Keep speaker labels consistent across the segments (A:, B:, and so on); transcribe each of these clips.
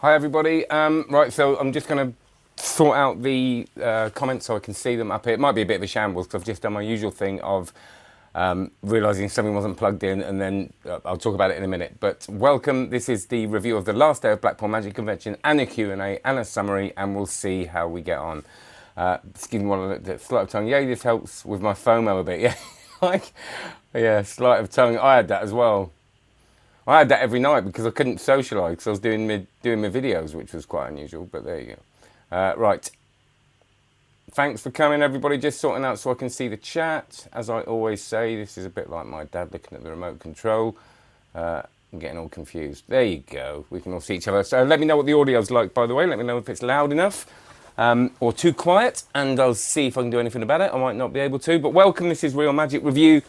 A: Hi everybody. Right, so I'm just going to sort out the comments so I can see them up here. It might be a bit of a shambles because I've just done my usual thing of realising something wasn't plugged in, and then I'll talk about it in a minute. But welcome. This is the review of the last day of Blackpool Magic Convention and a Q&A and a summary, and we'll see how we get on. Excuse me, one sleight of tongue. Yeah, this helps with my FOMO a bit. Yeah, yeah, sleight of tongue. I had that as well. I had that every night because I couldn't socialise because I was doing my videos, which was quite unusual, but there you go. Right. Thanks for coming, everybody. Just sorting out so I can see the chat. As I always say, this is a bit like my dad looking at the remote control. I'm getting all confused. There you go. We can all see each other. So let me know what the audio's like, by the way. Let me know if it's loud enough or too quiet, and I'll see if I can do anything about it. I might not be able to, but welcome. This is Real Magic Review,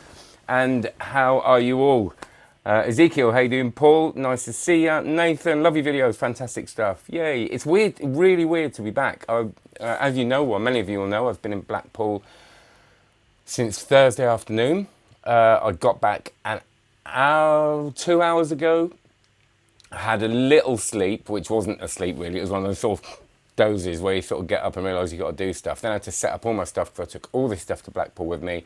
A: and how are you all? Ezekiel, how you doing? Paul, nice to see you. Nathan, love your videos, fantastic stuff. Yay. It's weird, really weird to be back. As you know, well, many of you will know, I've been in Blackpool since Thursday afternoon. I got back an hour, 2 hours ago. I had a little sleep, which wasn't a sleep really. It was one of those sort of dozes where you sort of get up and realise you've got to do stuff. Then I had to set up all my stuff because I took all this stuff to Blackpool with me.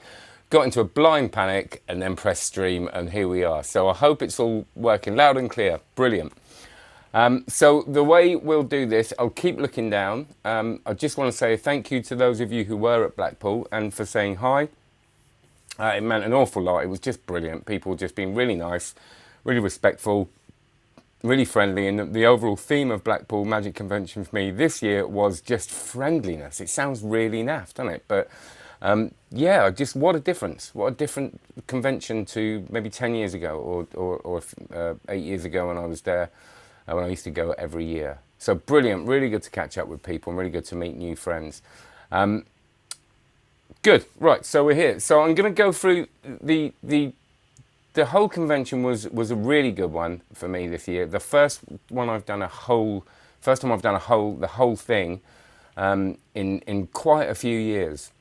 A: Got into a blind panic and then pressed stream, and here we are. So I hope it's all working loud and clear. Brilliant. So the way we'll do this, I'll keep looking down. I just want to say thank you to those of you who were at Blackpool and for saying hi. It meant an awful lot. It was just brilliant. People just being really nice, really respectful, really friendly. And the overall theme of Blackpool Magic Convention for me this year was just friendliness. It sounds really naff, doesn't it? But yeah, just what a difference. What a different convention to maybe 10 years ago or 8 years ago when I was there, when I used to go every year. So brilliant, really good to catch up with people and really good to meet new friends. Good, right, so we're here. So I'm going to go through the whole convention was a really good one for me this year. The first time I've done the whole thing in quite a few years,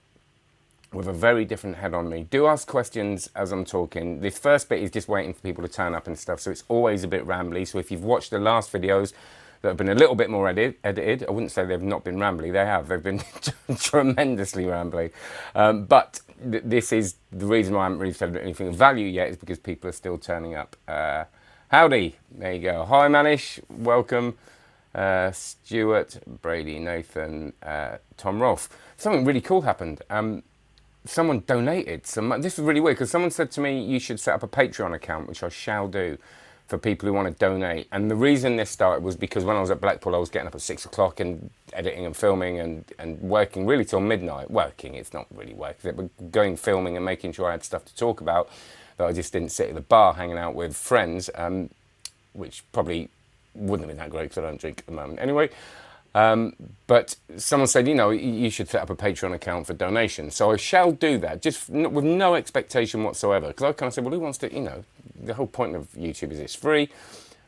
A: with a very different head on me. Do ask questions as I'm talking. The first bit is just waiting for people to turn up and stuff, so it's always a bit rambly. So if you've watched the last videos that have been a little bit more edited, I wouldn't say they've not been rambly, they have. They've been tremendously rambly. But this is the reason why I haven't really said anything of value yet, is because people are still turning up. Howdy, there you go. Hi Manish, welcome. Stuart, Brady, Nathan, Tom Rolfe. Something really cool happened. Someone donated some. This is really weird because someone said to me you should set up a Patreon account, which I shall do, for people who want to donate. And the reason this started was because when I was at Blackpool, I was getting up at 6 o'clock and editing and filming and working really till midnight. Working, it's not really working, but going filming and making sure I had stuff to talk about, that I just didn't sit at the bar hanging out with friends, which probably wouldn't have been that great because I don't drink at the moment anyway. But someone said, you know, you should set up a Patreon account for donations. So I shall do that, just with no expectation whatsoever. Because I kind of said, well, who wants to, you know, the whole point of YouTube is it's free.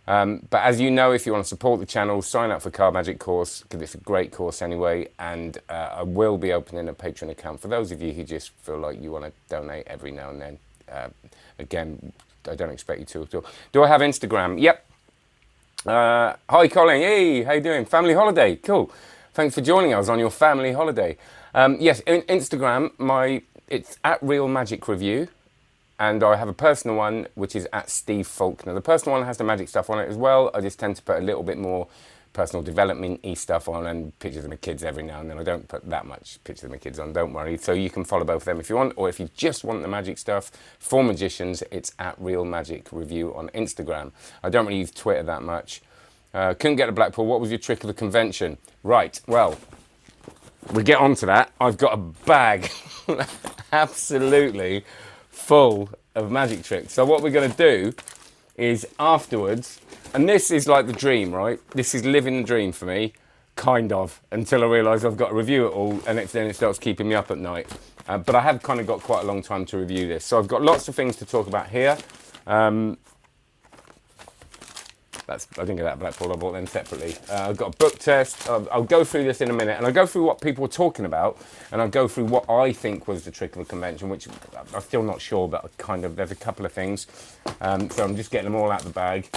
A: But as you know, if you want to support the channel, sign up for Card Magic course, because it's a great course anyway. And I will be opening a Patreon account for those of you who just feel like you want to donate every now and then. Again, I don't expect you to at all. Do I have Instagram? Yep. Hi Colin, hey, how you doing? Family holiday, cool. Thanks for joining us on your family holiday. Yes, Instagram, it's at Real Magic Review, and I have a personal one which is at Steve Faulkner. The personal one has the magic stuff on it as well. I just tend to put a little bit more personal development-y stuff on and pictures of my kids every now and then. I don't put that much pictures of my kids on, don't worry. So you can follow both of them if you want, or if you just want the magic stuff for magicians, it's at Real Magic Review on Instagram. I don't really use Twitter that much. Couldn't get to Blackpool. What was your trick of the convention? Right, well, we get on to that. I've got a bag absolutely full of magic tricks. So what we're going to do is afterwards, and this is like the dream, right? This is living the dream for me, kind of, until I realise I've got to review it all, and then it starts keeping me up at night. But I have kind of got quite a long time to review this. So I've got lots of things to talk about here. I didn't get that at Blackpool, I bought them separately. I've got a book test. I'll go through this in a minute, and I'll go through what people were talking about, and I'll go through what I think was the trick of the convention, which I'm still not sure, but there's a couple of things. So I'm just getting them all out of the bag.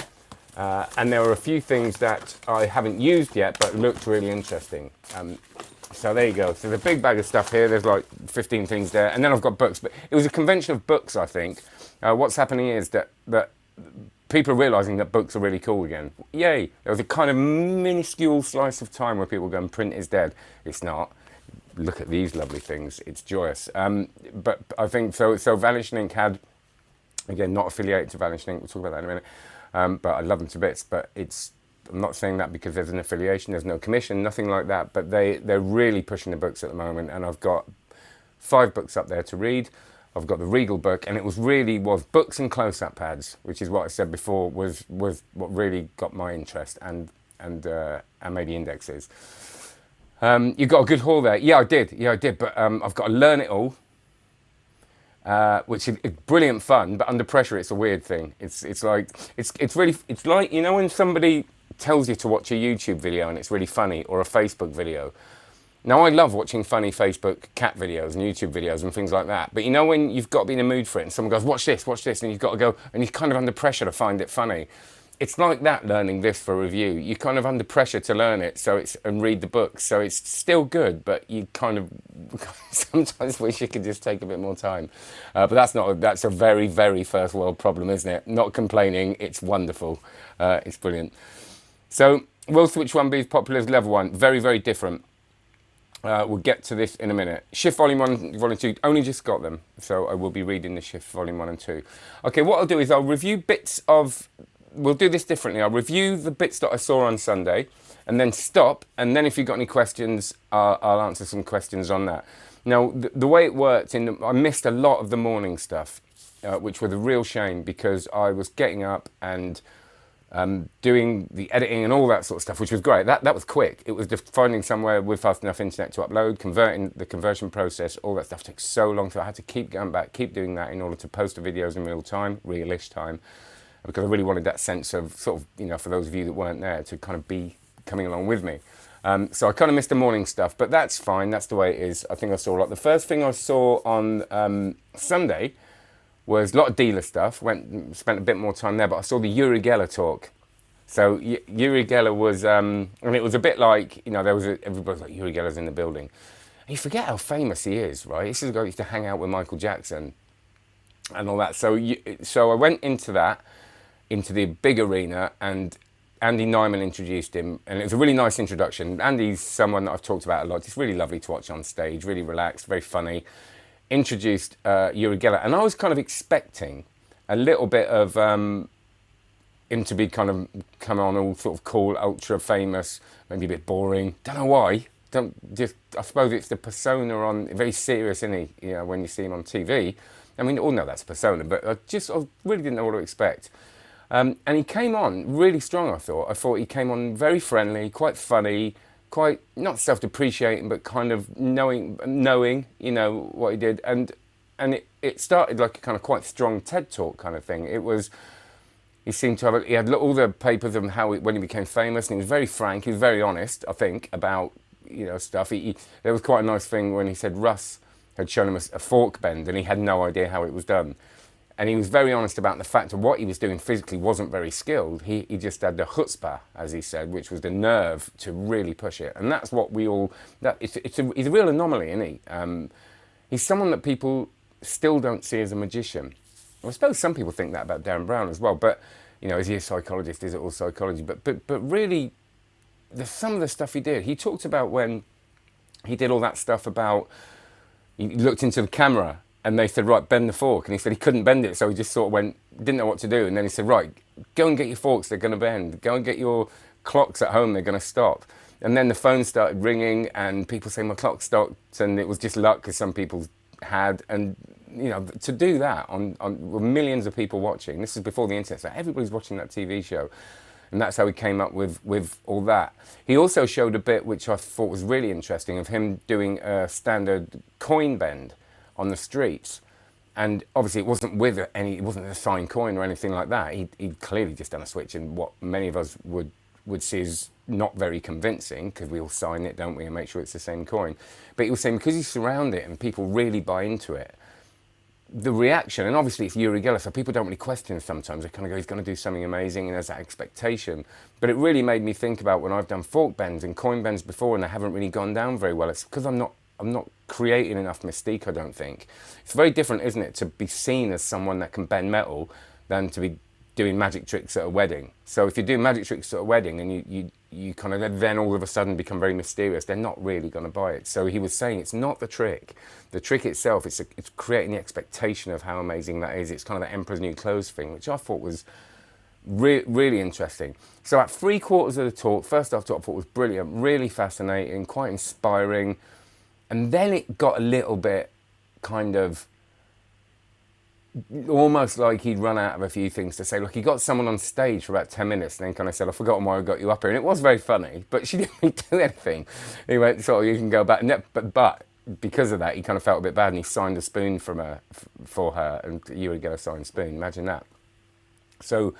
A: And there are a few things that I haven't used yet, but looked really interesting. So there you go. So there's a big bag of stuff here. There's like 15 things there. And then I've got books. But it was a convention of books, I think. What's happening is that people are realising that books are really cool again. Yay! There was a kind of minuscule slice of time where people go, print is dead. It's not. Look at these lovely things. It's joyous. But I think, so Vanishing Ink had, again, not affiliated to Vanishing Ink. We'll talk about that in a minute. But I love them to bits. But I'm not saying that because there's an affiliation. There's no commission, nothing like that. But they're really pushing the books at the moment. And I've got 5 books up there to read. I've got the Regal book, and it was books and close-up pads, which is what I said before was what really got my interest, and maybe indexes. You got a good haul there. Yeah, I did. But I've got to learn it all, which is brilliant fun. But under pressure, it's a weird thing. It's like you know when somebody tells you to watch a YouTube video and it's really funny, or a Facebook video. Now, I love watching funny Facebook cat videos and YouTube videos and things like that. But you know when you've got to be in a mood for it and someone goes, watch this, and you've got to go, and you're kind of under pressure to find it funny. It's like that, learning this for review. You're kind of under pressure to learn it and read the books. So it's still good, but you kind of sometimes wish you could just take a bit more time. But that's a very, very first world problem, isn't it? Not complaining, it's wonderful. It's brilliant. So, Will Switch 1B is popular as Level 1. Very, very different. We'll get to this in a minute. Shift Volume 1, Volume 2, only just got them. So I will be reading the Shift Volume 1 and 2. Okay, what I'll do is I'll review bits of... We'll do this differently. I'll review the bits that I saw on Sunday and then stop. And then if you've got any questions, I'll answer some questions on that. Now, the way it worked, I missed a lot of the morning stuff, which was a real shame because I was getting up and... doing the editing and all that sort of stuff, which was great. That was quick. It was just finding somewhere with fast enough internet to upload, converting the conversion process, all that stuff took so long, so I had to keep going back, keep doing that in order to post the videos in real time, real-ish time, because I really wanted that sense of sort of, for those of you that weren't there, to kind of be coming along with me. So I kind of missed the morning stuff, but that's fine. That's the way it is. I think I saw a lot. The first thing I saw on Sunday was a lot of dealer stuff, spent a bit more time there, but I saw the Uri Geller talk. So Uri Geller was, and it was a bit like, everybody's like, Uri Geller's in the building. And you forget how famous he is, right? This is a guy who used to hang out with Michael Jackson and all that. So I went into the big arena, and Andy Nyman introduced him, and it was a really nice introduction. Andy's someone that I've talked about a lot. He's really lovely to watch on stage, really relaxed, very funny. Introduced Uri Geller, and I was kind of expecting a little bit of him to be kind of come on all sort of cool, ultra famous, maybe a bit boring. Don't know why. I suppose it's the persona very serious, isn't he? When you see him on TV. I mean, all know that's a persona, but I really didn't know what to expect. And he came on really strong. I thought he came on very friendly, quite funny. Quite not self-depreciating, but kind of knowing, what he did, and it started like a kind of quite strong TED talk kind of thing. He seemed to he had all the papers of when he became famous, and he was very frank. He was very honest, I think, about stuff. There was quite a nice thing when he said Russ had shown him a fork bend, and he had no idea how it was done. And he was very honest about the fact that what he was doing physically wasn't very skilled. He just had the chutzpah, as he said, which was the nerve to really push it. And that's what he's a real anomaly, isn't he? He's someone that people still don't see as a magician. I suppose some people think that about Darren Brown as well. But, is he a psychologist? Is it all psychology? But really, some of the stuff he did. He talked about when he did all that stuff about, he looked into the camera, and they said, right, bend the fork. And he said he couldn't bend it, so he just sort of didn't know what to do. And then he said, right, go and get your forks, they're going to bend. Go and get your clocks at home, they're going to stop. And then the phone started ringing, and people saying, my clock stopped, and it was just luck, because some people had. And, to do that with millions of people watching, this is before the internet, so everybody's watching that TV show. And that's how he came up with all that. He also showed a bit, which I thought was really interesting, of him doing a standard coin bend on the streets, and obviously it wasn't a signed coin or anything like that. He'd clearly just done a switch in what many of us would see as not very convincing, because we all sign it, don't we, and make sure it's the same coin. But he was saying because he's surrounded it and people really buy into it, the reaction, and obviously it's Uri Geller, so people don't really question sometimes. They kind of go, he's going to do something amazing, and there's that expectation. But it really made me think about when I've done fork bends and coin bends before, and they haven't really gone down very well. It's because I'm not creating enough mystique, I don't think. It's very different, isn't it, to be seen as someone that can bend metal than to be doing magic tricks at a wedding. So if you do magic tricks at a wedding and you kind of then all of a sudden become very mysterious, they're not really going to buy it. So he was saying it's not the trick. The trick itself, it's creating the expectation of how amazing that is. It's kind of the Emperor's New Clothes thing, which I thought was really interesting. So at 3/4 of the talk, first half talk I thought was brilliant, really fascinating, quite inspiring. And then it got a little bit kind of almost like he'd run out of a few things to say. Look, he got someone on stage for about 10 minutes and then kind of said, I've forgotten why I got you up here. And it was very funny, but she didn't really do anything. He went, sort of, you can go back. But because of that, he kind of felt a bit bad and he signed a spoon for her, and Uri Geller signed spoon. Imagine that. So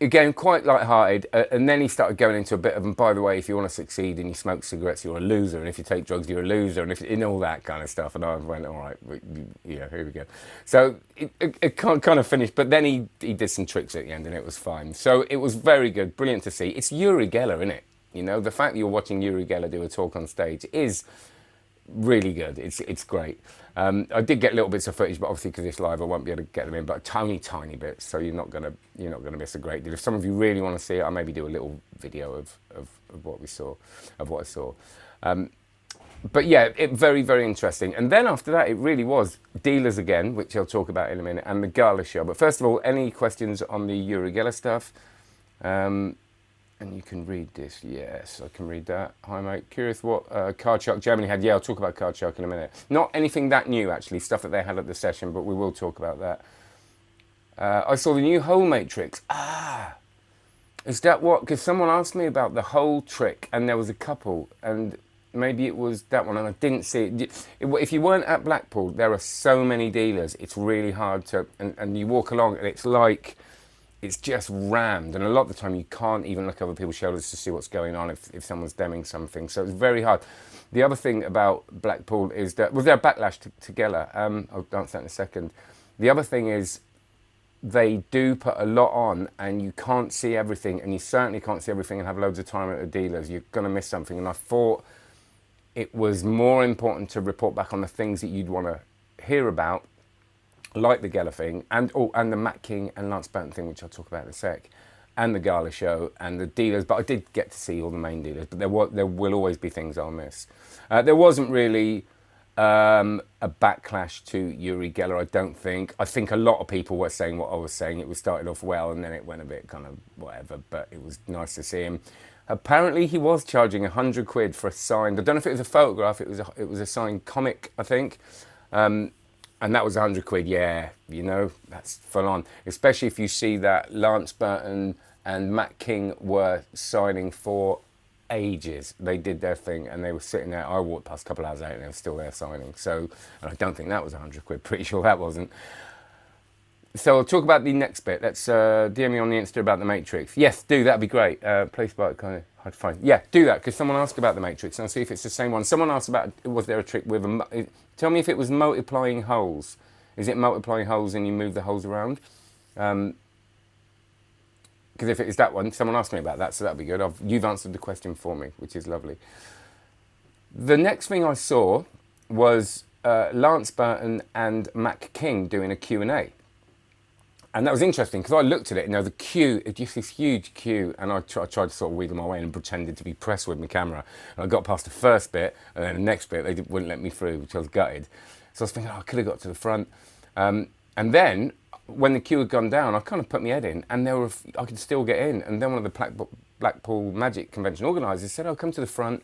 A: again, quite light-hearted, and then he started going into a bit of, and by the way, if you want to succeed and you smoke cigarettes, you're a loser, and if you take drugs, you're a loser, and in all that kind of stuff. And I went, all right, yeah, here we go. So it kind of finished, but then he did some tricks at the end, and it was fine. So it was very good, brilliant to see. It's Uri Geller, isn't it? You know, the fact that you're watching Uri Geller do a talk on stage is really good. It's great. I did get little bits of footage, but obviously because it's live, I won't be able to get them in. But tiny bits, so you're not gonna miss a great deal. If some of you really want to see it, I'll maybe do a little video of what we saw, of what I saw. But yeah, very interesting. And then after that, it really was Dealers again, which I'll talk about in a minute, and the Girlie Show. But first of all, any questions on the Uri Geller stuff? And you can read this. Yes, I can read that. Hi, mate. Curious what Card Shark Germany had. Yeah, I'll talk about Card Shark in a minute. Not anything that new, actually. Stuff that they had at the session, but we will talk about that. I saw the new hole matrix. Is that what? Because someone asked me about the hole trick, and there was a couple, and maybe it was that one, and I didn't see it. If you weren't at Blackpool, there are so many dealers. It's really hard to, and you walk along, and it's like, it's just rammed, and a lot of the time you can't even look over people's shoulders to see what's going on if someone's demming something. So it's very hard. The other thing about Blackpool is that, was there a backlash to Geller? I'll answer that in a second. The other thing is they do put a lot on, and you can't see everything, and you certainly can't see everything and have loads of time at the dealers. You're going to miss something, and I thought it was more important to report back on the things that you'd want to hear about, like the Geller thing, and the Matt King and Lance Burton thing, which I'll talk about in a sec, and the Girlie Show, and the dealers. But I did get to see all the main dealers, but there will always be things I'll miss. There wasn't really a backlash to Uri Geller, I don't think. I think a lot of people were saying what I was saying. It was started off well, and then it went a bit kind of whatever, but it was nice to see him. Apparently he was charging £100 for a signed, I don't know if it was a photograph, it was a signed comic, I think. And that was £100, yeah, you know, that's full on. Especially if you see that Lance Burton and Matt King were signing for ages. They did their thing and they were sitting there. I walked past a couple of hours out and they were still there signing. So, and I don't think that was £100, pretty sure that wasn't. So I'll talk about the next bit. Let's DM me on the Insta about the Matrix. Yes, do, that'd be great. Place by kind of hard to find. Yeah, do that, because someone asked about the Matrix and I'll see if it's the same one. Someone asked about, was there a trick with a, tell me if it was multiplying holes. Is it multiplying holes and you move the holes around? Because if it is that one, someone asked me about that, so that'd be good. You've answered the question for me, which is lovely. The next thing I saw was Lance Burton and Matt King doing a Q&A. And that was interesting because I looked at it, you know, the queue, it's just this huge queue, and I tried to sort of wiggle my way in and pretended to be pressed with my camera. And I got past the first bit, and then the next bit, they wouldn't let me through, which I was gutted. So I was thinking, oh, I could have got to the front. And then, when the queue had gone down, I kind of put my head in, and I could still get in. And then one of the Blackpool Magic Convention organisers said, oh, come to the front.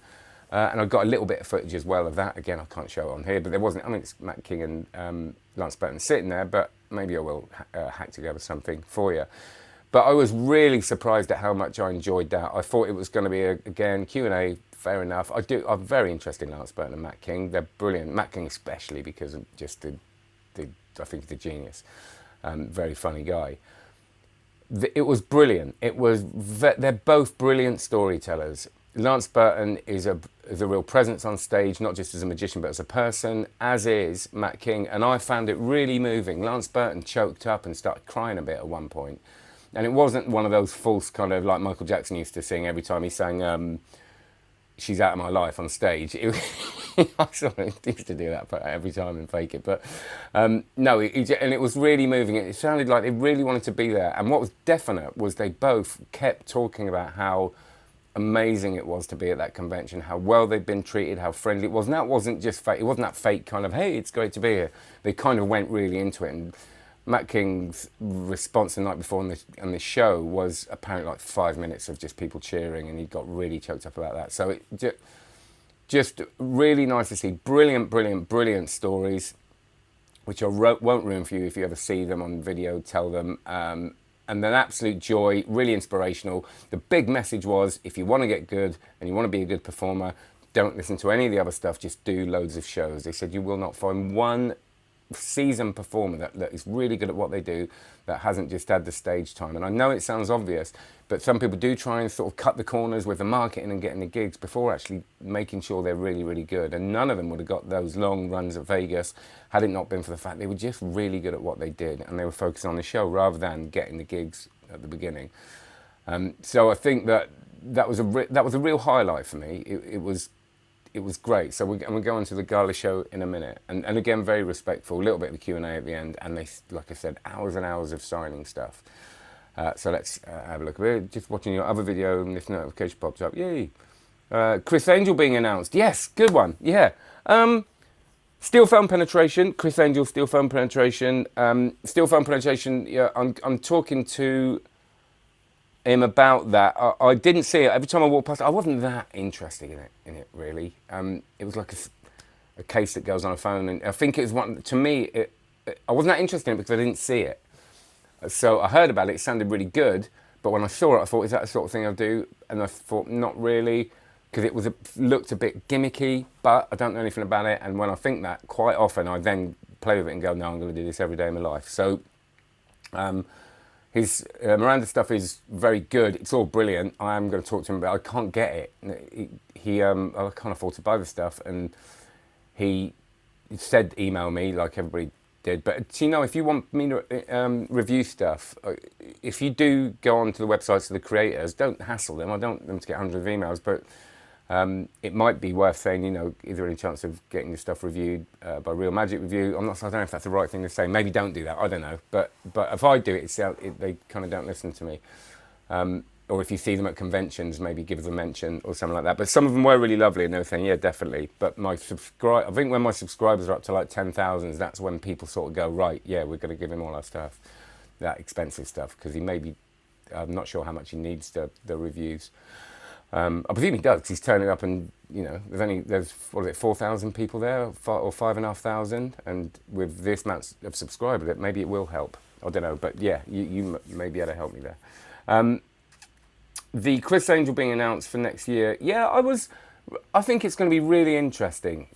A: And I got a little bit of footage as well of that. Again, I can't show it on here, but there wasn't, I mean, it's Matt King and Lance Burton sitting there, but maybe I will hack together something for you. But I was really surprised at how much I enjoyed that. I thought it was going to be, again, Q&A, fair enough. I'm very interested in Lance Burton and Matt King. They're brilliant. Matt King especially because of just I think the genius. Very funny guy. It was brilliant. They're both brilliant storytellers. Lance Burton is a real presence on stage, not just as a magician, but as a person, as is Matt King. And I found it really moving. Lance Burton choked up and started crying a bit at one point. And it wasn't one of those false kind of like Michael Jackson used to sing every time he sang She's Out of My Life on stage. I sort of used to do that every time and fake it. But no, and it was really moving. It sounded like they really wanted to be there. And what was definite was they both kept talking about how amazing it was to be at that convention, how well they'd been treated, how friendly it was. And that wasn't just fake. It wasn't that fake kind of, hey, it's great to be here. They kind of went really into it. And Matt King's response the night before on this show was apparently like 5 minutes of just people cheering, and he got really choked up about that. So it just really nice to see. Brilliant, brilliant, brilliant stories, which I won't ruin for you if you ever see them on video, tell them. And an absolute joy, really inspirational. The big message was, if you want to get good and you want to be a good performer, don't listen to any of the other stuff, just do loads of shows. They said you will not find one seasoned performer that is really good at what they do, that hasn't just had the stage time. And I know it sounds obvious, but some people do try and sort of cut the corners with the marketing and getting the gigs before actually making sure they're really, really good. And none of them would have got those long runs at Vegas had it not been for the fact they were just really good at what they did, and they were focusing on the show rather than getting the gigs at the beginning. So I think that was a real highlight for me. It was great. So we're going to the Girlie Show in a minute. And again, very respectful, a little bit of the Q&A at the end. And they, like I said, hours and hours of signing stuff. So let's have a look. We're just watching your other video and this notification pops up. Yay. Chris Angel being announced. Yes, good one. Yeah. Steel foam penetration. Chris Angel, steel foam penetration. Steel foam penetration, yeah, I'm talking to him about that. I didn't see it. Every time I walked past, I wasn't that interested in it really. It was like a case that goes on a phone, and I think it was one. To me, I wasn't that interested in it because I didn't see it. So I heard about it. It sounded really good, but when I saw it, I thought, is that the sort of thing I'll do? And I thought, not really, because it looked a bit gimmicky. But I don't know anything about it, and when I think that, quite often I then play with it and go, no, I'm going to do this every day of my life. So. His Miranda stuff is very good. It's all brilliant. I am going to talk to him about it. I can't get it. I can't afford to buy the stuff. And he said email me like everybody did. But, you know, if you want me to review stuff, if you do go onto the websites of the creators, don't hassle them. I don't want them to get hundreds of emails. But it might be worth saying, you know, is there any chance of getting your stuff reviewed by Real Magic Review? I don't know if that's the right thing to say. Maybe don't do that. I don't know. But if I do it, they kind of don't listen to me. Or if you see them at conventions, maybe give them a mention or something like that. But some of them were really lovely, and they were saying, yeah, definitely. But I think when my subscribers are up to like 10,000, that's when people sort of go, right, yeah, we're going to give him all our stuff, that expensive stuff, because I'm not sure how much he needs the reviews. I presume he does, because he's turning up, and you know, there's 4,000 people there, or 5,500, and with this amount of subscribers, maybe it will help. I don't know, but yeah, you may be able to help me there. The Chris Angel being announced for next year, yeah, I think it's going to be really interesting.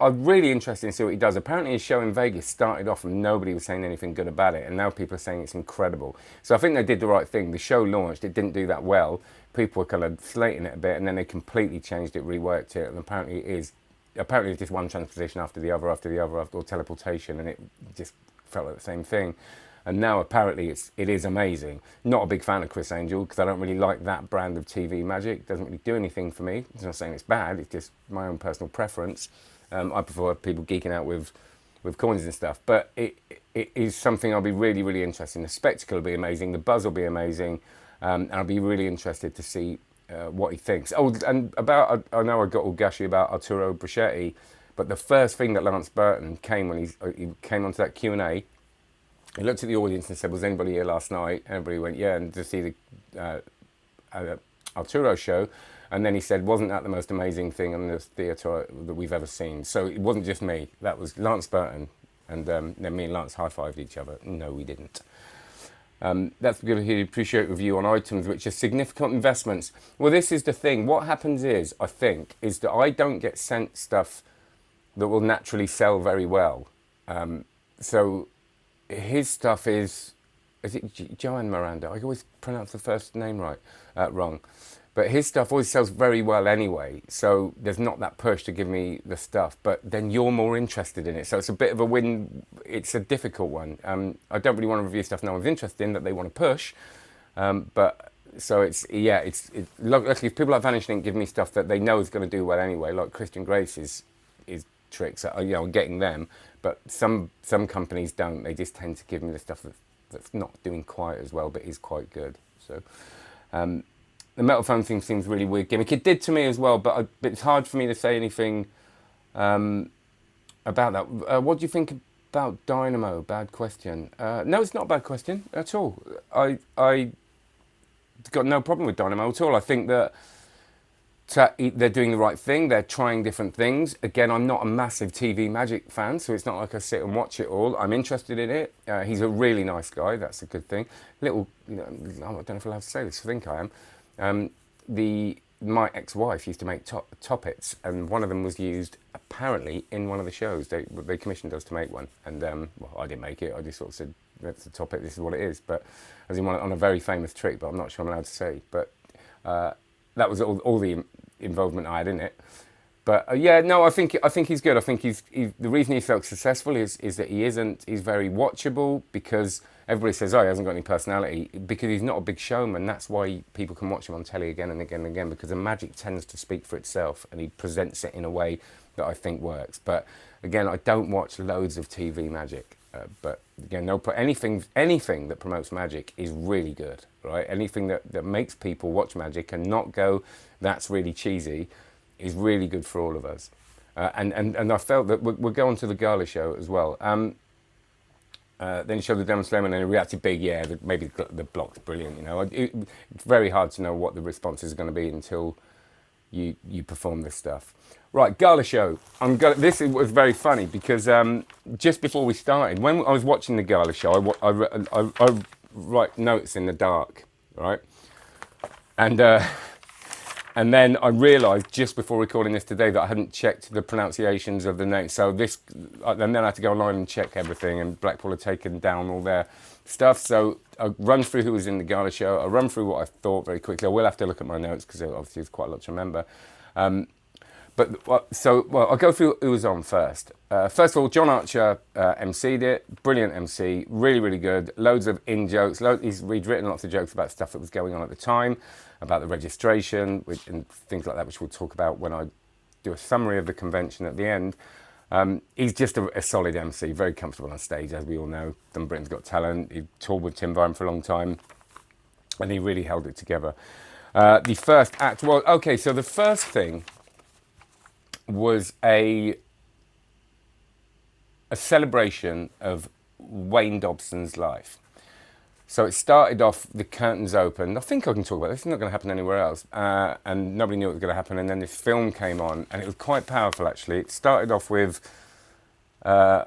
A: I'm really interested to see what he does. Apparently his show in Vegas started off and nobody was saying anything good about it, and now people are saying it's incredible. So I think they did the right thing. The show launched, it didn't do that well. People were kind of slating it a bit, and then they completely changed it, reworked it, and apparently it's just one transposition after the other, or teleportation, and it just felt like the same thing. And now apparently it is amazing. Not a big fan of Chris Angel, because I don't really like that brand of TV magic. It doesn't really do anything for me. I'm not saying it's bad, it's just my own personal preference. I prefer people geeking out with coins and stuff, but it is something I'll be really, really interested in. The spectacle will be amazing, the buzz will be amazing, and I'll be really interested to see what he thinks. Oh, and I know I got all gushy about Arturo Brachetti, but the first thing that Lance Burton came when he came onto that Q&A, he looked at the audience and said, was anybody here last night? Everybody went, yeah, and to see the Arturo show. And then he said, wasn't that the most amazing thing in the theatre that we've ever seen? So it wasn't just me, that was Lance Burton. And then me and Lance high-fived each other. No, we didn't. That's going to appreciate review on items which are significant investments. Well, this is the thing. What happens is, I think, is that I don't get sent stuff that will naturally sell very well. So his stuff is is it Joanne Miranda? I always pronounce the first name wrong. But his stuff always sells very well anyway, so there's not that push to give me the stuff. But then you're more interested in it, so it's a bit of a win. It's a difficult one. I don't really want to review stuff no one's interested in that they want to push. But so luckily if people like Vanishing Ink give me stuff that they know is going to do well anyway, like Christian Grace's tricks, getting them. But some companies don't. They just tend to give me the stuff that's not doing quite as well, but is quite good. So. The metal phone thing seems really weird gimmick. It did to me as well, but it's hard for me to say anything about that. What do you think about Dynamo? Bad question. No, it's not a bad question at all. I got no problem with Dynamo at all. I think that they're doing the right thing. They're trying different things. Again, I'm not a massive TV Magic fan, so it's not like I sit and watch it all. I'm interested in it. He's a really nice guy. That's a good thing. I don't know if I'm allowed to say this. I think I am. My ex-wife used to make toppets, and one of them was used apparently in one of the shows. They commissioned us to make one, and I didn't make it. I just sort of said, "That's a toppet. This is what it is." But as in on a very famous trick, but I'm not sure I'm allowed to say. But that was all the involvement I had in it. But I think he's good. I think he's the reason he's so successful is that he's very watchable, because everybody says, oh, he hasn't got any personality, because he's not a big showman. That's why people can watch him on telly again and again and again, because the magic tends to speak for itself, and he presents it in a way that I think works. But again, I don't watch loads of TV magic. But again, anything that promotes magic is really good, right? Anything that makes people watch magic and not go, that's really cheesy, is really good for all of us. And I felt that we'll go on to the Girlie Show as well. Then he showed the demonstration and he reacted big, maybe the block's brilliant, It's very hard to know what the responses are going to be until you perform this stuff. Right, Girlie Show. This was very funny because just before we started, when I was watching the Girlie Show, I write notes in the dark, right? And then I realised just before recording this today that I hadn't checked the pronunciations of the names. So and then I had to go online and check everything, and Blackpool had taken down all their stuff. So I run through who was in the Girlie Show. I run through what I thought very quickly. I will have to look at my notes because obviously there's quite a lot to remember. I'll go through who was on first. First of all, John Archer MC'd it. Brilliant MC, really, really good. Loads of in-jokes. He's written lots of jokes about stuff that was going on at the time, about the registration and things like that, which we'll talk about when I do a summary of the convention at the end. He's just a solid MC, very comfortable on stage, as we all know. Done Britain's Got Talent. He toured with Tim Vine for a long time, and he really held it together. The first act, so the first thing was a celebration of Wayne Dobson's life. So it started off, the curtains opened. I think I can talk about this. It's not going to happen anywhere else. And nobody knew it was going to happen. And then this film came on, and it was quite powerful, actually. It started off with a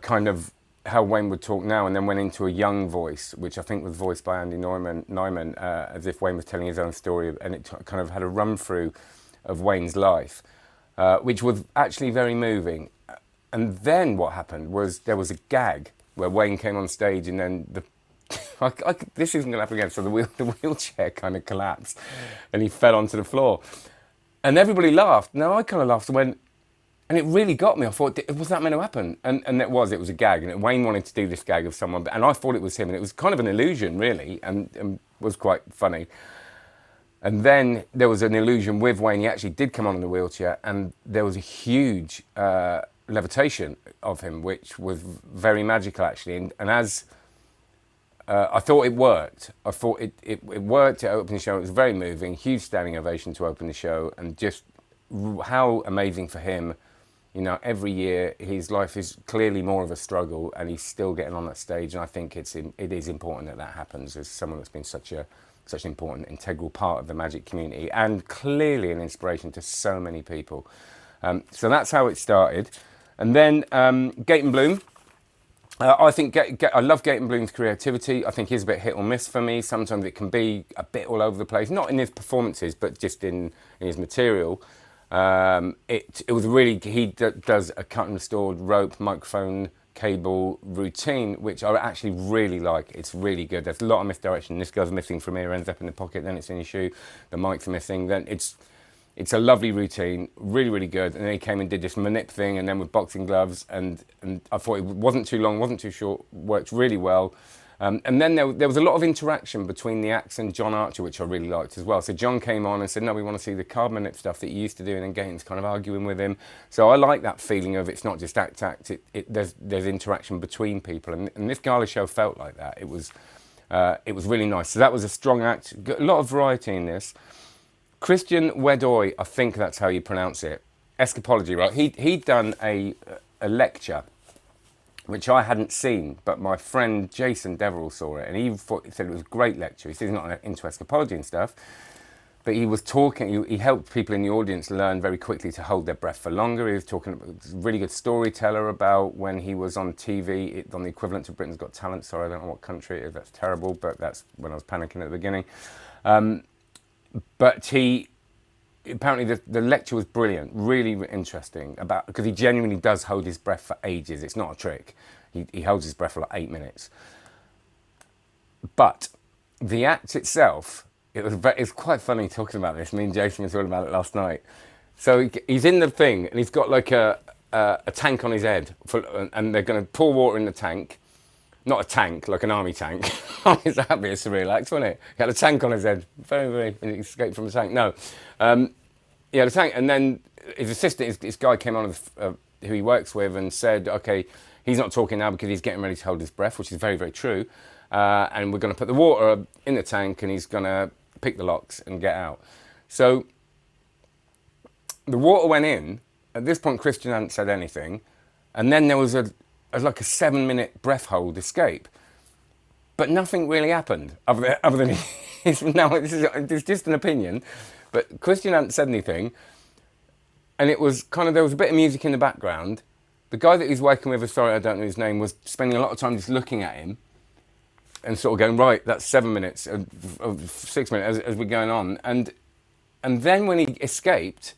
A: kind of how Wayne would talk now, and then went into a young voice, which I think was voiced by Andy Nyman, as if Wayne was telling his own story. And it kind of had a run-through of Wayne's life, which was actually very moving. And then what happened was there was a gag where Wayne came on stage, and then this isn't going to happen again. So the wheelchair kind of collapsed, and he fell onto the floor, and everybody laughed. Now I kind of laughed and went, and it really got me. I thought, was that meant to happen? And it was a gag, and Wayne wanted to do this gag of someone, and I thought it was him, and it was kind of an illusion, really, and was quite funny. And then there was an illusion with Wayne. He actually did come on in the wheelchair, and there was a huge levitation of him, which was very magical, actually. And as I thought it worked. I thought it worked to open the show. It was very moving, huge standing ovation to open the show, and just how amazing for him. Every year his life is clearly more of a struggle, and he's still getting on that stage. And I think it is important that happens, as someone that's been such an important, integral part of the magic community, and clearly an inspiration to so many people. So that's how it started. And then Gate and Bloom. I think I love Gate and Bloom's creativity. I think he's a bit hit or miss for me. Sometimes it can be a bit all over the place, not in his performances, but just in his material. It was really, he does a cut and restored rope microphone cable routine, which I actually really like. It's really good. There's a lot of misdirection. This goes missing from here, ends up in the pocket, then it's in your shoe. The mic's missing. Then it's a lovely routine, really, really good. And then he came and did this manip thing, and then with boxing gloves, and I thought it wasn't too long, wasn't too short, worked really well. And then there was a lot of interaction between the acts and John Archer, which I really liked as well. So John came on and said, no, we want to see the card manip stuff that you used to do, and then Gaines kind of arguing with him. So I like that feeling of it's not just act, there's interaction between people. And this Girlie Show felt like that. It was really nice. So that was a strong act, a lot of variety in this. Christian Wedoy, I think that's how you pronounce it. Escapology, right? He'd done a lecture, which I hadn't seen, but my friend Jason Deverell saw it, and he said it was a great lecture. He said he's not into escapology and stuff, but he was talking, he helped people in the audience learn very quickly to hold their breath for longer. He was talking, a really good storyteller about when he was on TV, on the equivalent to Britain's Got Talent. Sorry, I don't know what country it is, that's terrible, but that's when I was panicking at the beginning. But apparently the lecture was brilliant, really interesting, because he genuinely does hold his breath for ages. It's not a trick. He holds his breath for like 8 minutes. But the act itself, it's quite funny talking about this. Me and Jason were talking about it last night. So he's in the thing, and he's got like a tank on his head, and they're going to pour water in the tank. Not a tank, like an army tank. That'd be a surreal act, wouldn't it? He had a tank on his head. And he escaped from the tank. No. He had a tank, and then his assistant, this guy came on who he works with, and said, okay, he's not talking now because he's getting ready to hold his breath, which is very, very true. And we're going to put the water in the tank, and he's going to pick the locks and get out. So the water went in. At this point, Christian hadn't said anything. And then there was like a 7-minute breath hold escape. But nothing really happened other than now it's just an opinion. But Christian hadn't said anything. And it was there was a bit of music in the background. The guy that he's working with, sorry, I don't know his name, was spending a lot of time just looking at him and sort of going, right, that's 7 minutes, 6 minutes as we're going on. And then when he escaped,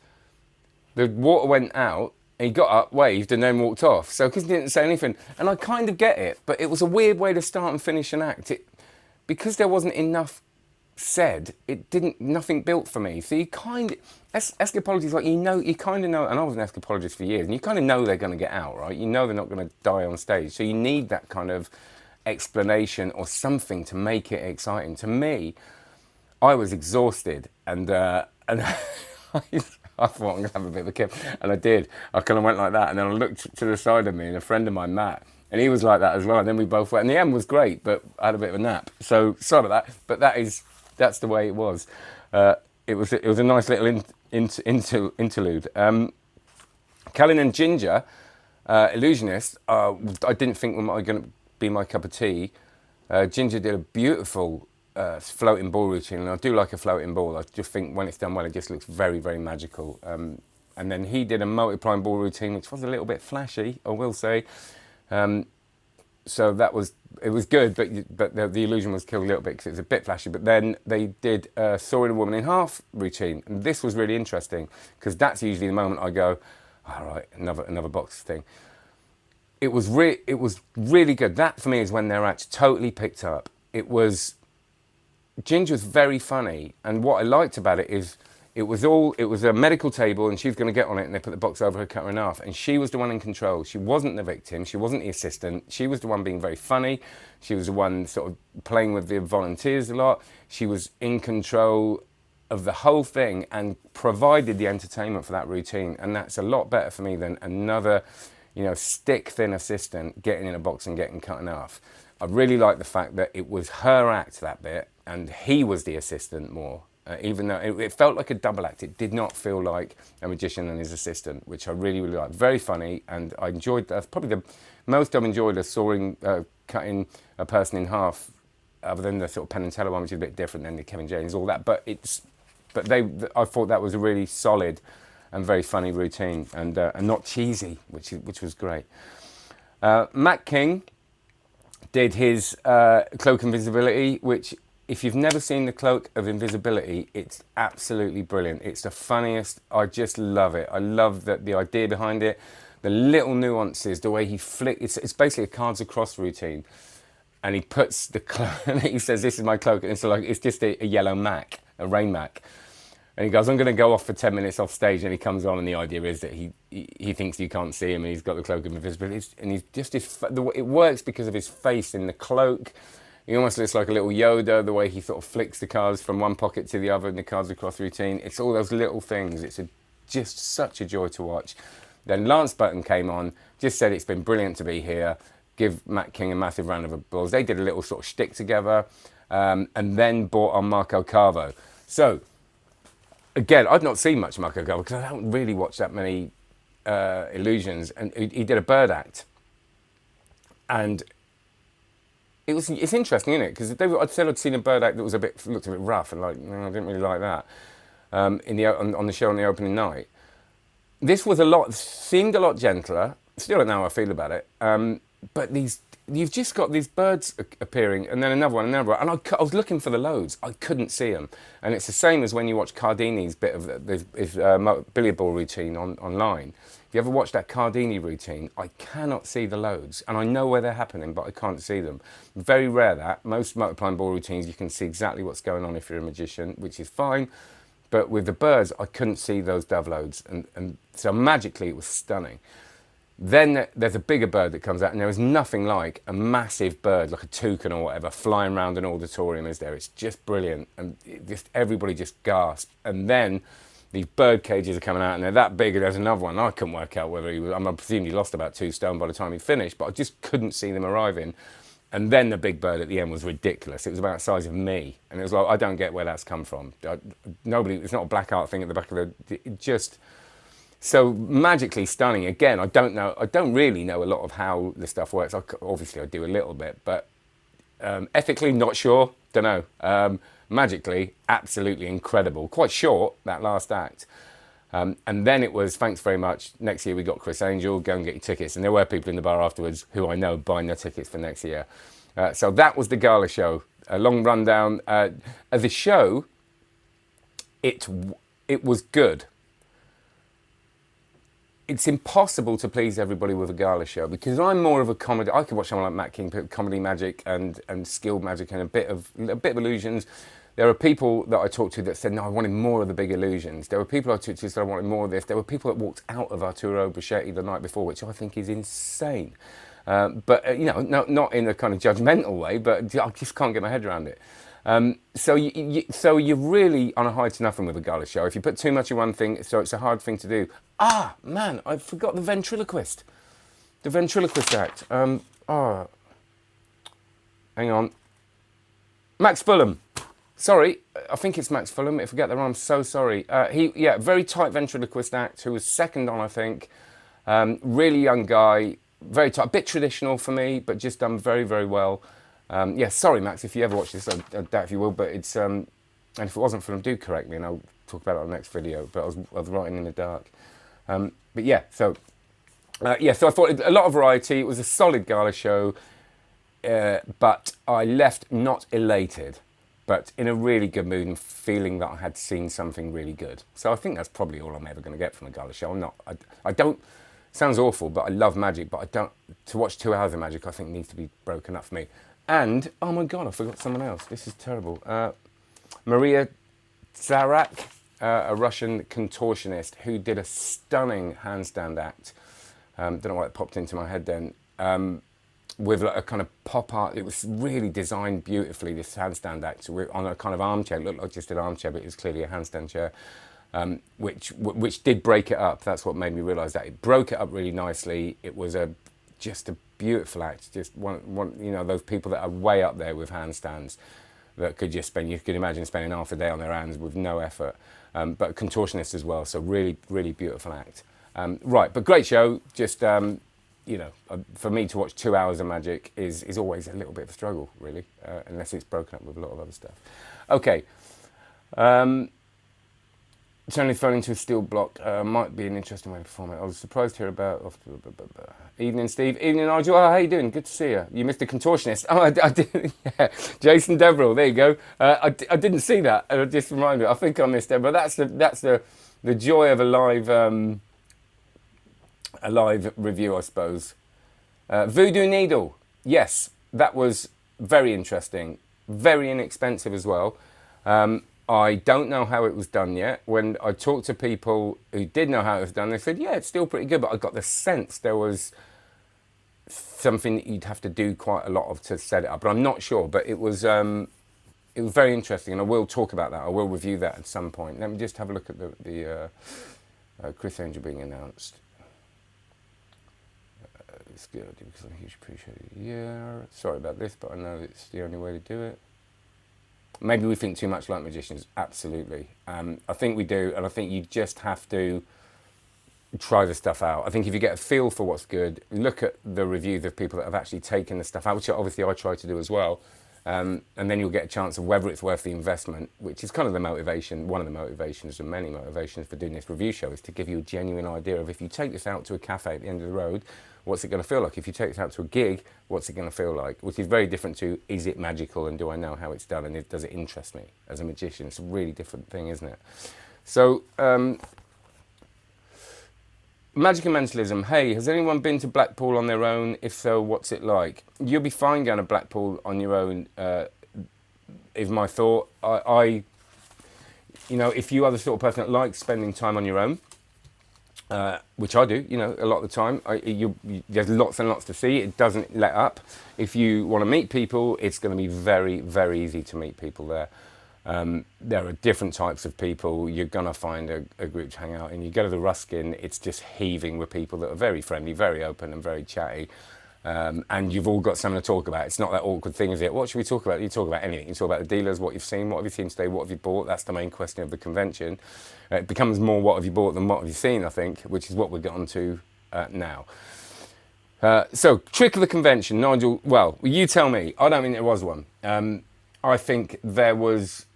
A: the water went out. He got up, waved, and then walked off. So Christian didn't say anything. And I kind of get it, but it was a weird way to start and finish an act. Because there wasn't enough said, nothing built for me. So you escapology is like, you kind of know, and I was an escapologist for years, and you kind of know they're going to get out, right? You know they're not going to die on stage. So you need that kind of explanation or something to make it exciting. To me, I was exhausted, and I thought I'm going to have a bit of a kip, and I did. I kind of went like that, and then I looked to the side of me, and a friend of mine, Matt, and he was like that as well, and then we both went, and the end was great, but I had a bit of a nap. So, sorry about that, but that's the way it was. It was a nice little interlude. Callen and Ginger, Illusionist, I didn't think were going to be my cup of tea. Ginger did a beautiful floating ball routine, and I do like a floating ball. I just think when it's done well, it just looks very, very magical. And then he did a multiplying ball routine, which was a little bit flashy, I will say. So it was good, but the illusion was killed a little bit because it was a bit flashy. But then they did a sawing a woman in half routine, and this was really interesting because that's usually the moment I go, all right, another box thing. It was really good. That for me is when their act totally picked up. Ginger was very funny, and what I liked about it is it was a medical table, and she was going to get on it, and they put the box over her, cut her in half, and she was the one in control. She wasn't the victim. She wasn't the assistant. She was the one being very funny. She was the one sort of playing with the volunteers a lot. She was in control of the whole thing and provided the entertainment for that routine, and that's a lot better for me than another, stick-thin assistant getting in a box and getting cut in half. I really like the fact that it was her act, that bit, and he was the assistant more. Even though it felt like a double act, it did not feel like a magician and his assistant, which I really, really liked. Very funny, and I enjoyed that. Probably the most I've enjoyed a sawing, cutting a person in half, other than the sort of Penn and Teller one, which is a bit different than the Kevin James, all that. But I thought that was a really solid and very funny routine, and not cheesy, which was great. Matt King did his Cloak Invisibility, which, if you've never seen the Cloak of Invisibility, it's absolutely brilliant. It's the funniest. I just love it. I love the idea behind it. the little nuances, the way he it's basically a cards across routine. And he puts the cloak, and he says, "This is my cloak," and it's just a yellow Mac, a rain Mac. And he goes, "I'm going to go off for 10 minutes off stage," and he comes on, and the idea is that he thinks you can't see him, and he's got the cloak of invisibility, and he's just it works because of his face in the cloak. He almost looks like a little Yoda, the way he sort of flicks the cards from one pocket to the other in the cards across routine. It's all those little things. It's just such a joy to watch. Then Lance Burton came on, just said it's been brilliant to be here. Give Matt King a massive round of applause. They did a little sort of shtick together, and then brought on Marco Carvo. So, again, I'd not seen much Marco Carvo because I don't really watch that many Illusions, and he did a bird act. And it's interesting, isn't it? Because I'd said I'd seen a bird act that was looked a bit rough, and like, no, I didn't really like that on the show on the opening night. This was seemed a lot gentler. Still don't know how I feel about it. But you've just got these birds appearing, and then another one, and I was looking for the loads. I couldn't see them. And it's the same as when you watch Cardini's bit of his billiard ball routine online. If you ever watch that Cardini routine, I cannot see the loads. And I know where they're happening, but I can't see them. Very rare that. Most multiplying ball routines, you can see exactly what's going on if you're a magician, which is fine. But with the birds, I couldn't see those dove loads. And so magically, it was stunning. Then there's a bigger bird that comes out, and there is nothing like a massive bird, like a toucan or whatever, flying around an auditorium, is there? It's just brilliant, and everybody just gasped. And then these bird cages are coming out, and they're that big, and there's another one. I couldn't work out whether I presume he lost about 2 stone by the time he finished, but I just couldn't see them arriving. And then the big bird at the end was ridiculous. It was about the size of me, and it was like, I don't get where that's come from. It's not a black art thing at the back of so magically stunning. Again, I don't really know a lot of how the stuff works. Obviously I do a little bit, but ethically not sure, don't know. Magically, absolutely incredible. Quite short, that last act. And then it was, thanks very much, next year we got Chris Angel, go and get your tickets. And there were people in the bar afterwards who I know buying their tickets for next year. So that was the Gala show. A long rundown. The show, it was good. It's impossible to please everybody with a Gala show because I'm more of a comedy. I could watch someone like Matt King put comedy magic and skilled magic and a bit of illusions. There are people that I talked to that said, no, I wanted more of the big illusions. There were people I talked to that said I wanted more of this. There were people that walked out of Arturo Bruschetti the night before, which I think is insane. But not in a kind of judgmental way, but I just can't get my head around it. So you're really on a high to nothing with a Gala show. If you put too much in one thing, so it's a hard thing to do. Ah, man, I forgot the Ventriloquist. The Ventriloquist act. Hang on. Max Fulham. Sorry, I think it's Max Fulham. If I get that wrong, I'm so sorry. Very tight Ventriloquist act, who was second on, I think. Really young guy, very tight. A bit traditional for me, but just done very, very well. Sorry, Max, if you ever watch this, I doubt if you will, but it's, and if it wasn't for them, do correct me, and I'll talk about it on the next video, but I was writing in the dark. So I thought a lot of variety. It was a solid Gala show, but I left not elated, but in a really good mood and feeling that I had seen something really good. So I think that's probably all I'm ever going to get from a Gala show. I don't, sounds awful, but I love magic, but to watch 2 hours of magic, I think needs to be broken up for me. And, oh my God, I forgot someone else. This is terrible. Maria Surratt, a Russian contortionist who did a stunning handstand act. Don't know why it popped into my head then. With like a kind of pop art. It was really designed beautifully, this handstand act, on a kind of armchair. It looked like just an armchair, but it was clearly a handstand chair. Which did break it up. That's what made me realise that. It broke it up really nicely. It was just a beautiful act. Just one, those people that are way up there with handstands that could just you could imagine spending half a day on their hands with no effort. But contortionist as well, so really, really beautiful act. But great show. Just, for me to watch 2 hours of magic is always a little bit of a struggle, really, unless it's broken up with a lot of other stuff. Okay. Turning the phone into a steel block might be an interesting way to perform it. I was surprised to hear about... Evening, Steve. Evening, Nigel. Oh, how you doing? Good to see you. You missed the contortionist. Oh, I did. Yeah. Jason Deverell. There you go. I didn't see that. It just reminded me. I think I missed it. But that's the joy of a live a live review, I suppose. Voodoo Needle. Yes, that was very interesting. Very inexpensive as well. I don't know how it was done yet. When I talked to people who did know how it was done, they said, yeah, it's still pretty good, but I got the sense there was something that you'd have to do quite a lot of to set it up. But I'm not sure, but it was very interesting, and I will talk about that. I will review that at some point. Let me just have a look at the Chris Angel being announced. It's good because I hugely appreciate it. Yeah, sorry about this, but I know it's the only way to do it. Maybe we think too much like magicians. Absolutely. I think we do, and I think you just have to try the stuff out. I think if you get a feel for what's good, look at the reviews of people that have actually taken the stuff out, which obviously I try to do as well. And then you'll get a chance of whether it's worth the investment, which is kind of the motivation, one of the motivations and many motivations for doing this review show, is to give you a genuine idea of if you take this out to a cafe at the end of the road, what's it going to feel like? If you take this out to a gig, what's it going to feel like? Which is very different to, is it magical and do I know how it's done and does it interest me as a magician? It's a really different thing, isn't it? So, Magic and Mentalism. Hey, has anyone been to Blackpool on their own? If so, what's it like? You'll be fine going to Blackpool on your own, is my thought. You know, if you are the sort of person that likes spending time on your own, which I do, you know, a lot of the time, there's lots and lots to see. It doesn't let up. If you want to meet people, it's going to be very, very easy to meet people there. There are different types of people. You're going to find a group to hang out in. You go to the Ruskin, it's just heaving with people that are very friendly, very open and very chatty. And you've all got something to talk about. It's not that awkward thing, is it? What should we talk about? You talk about anything. You talk about the dealers, what you've seen, what have you seen today, what have you bought? That's the main question of the convention. It becomes more what have you bought than what have you seen, I think, which is what we're getting to now. So, trick of the convention, Nigel. Well, you tell me. I don't think there was one. I think there was...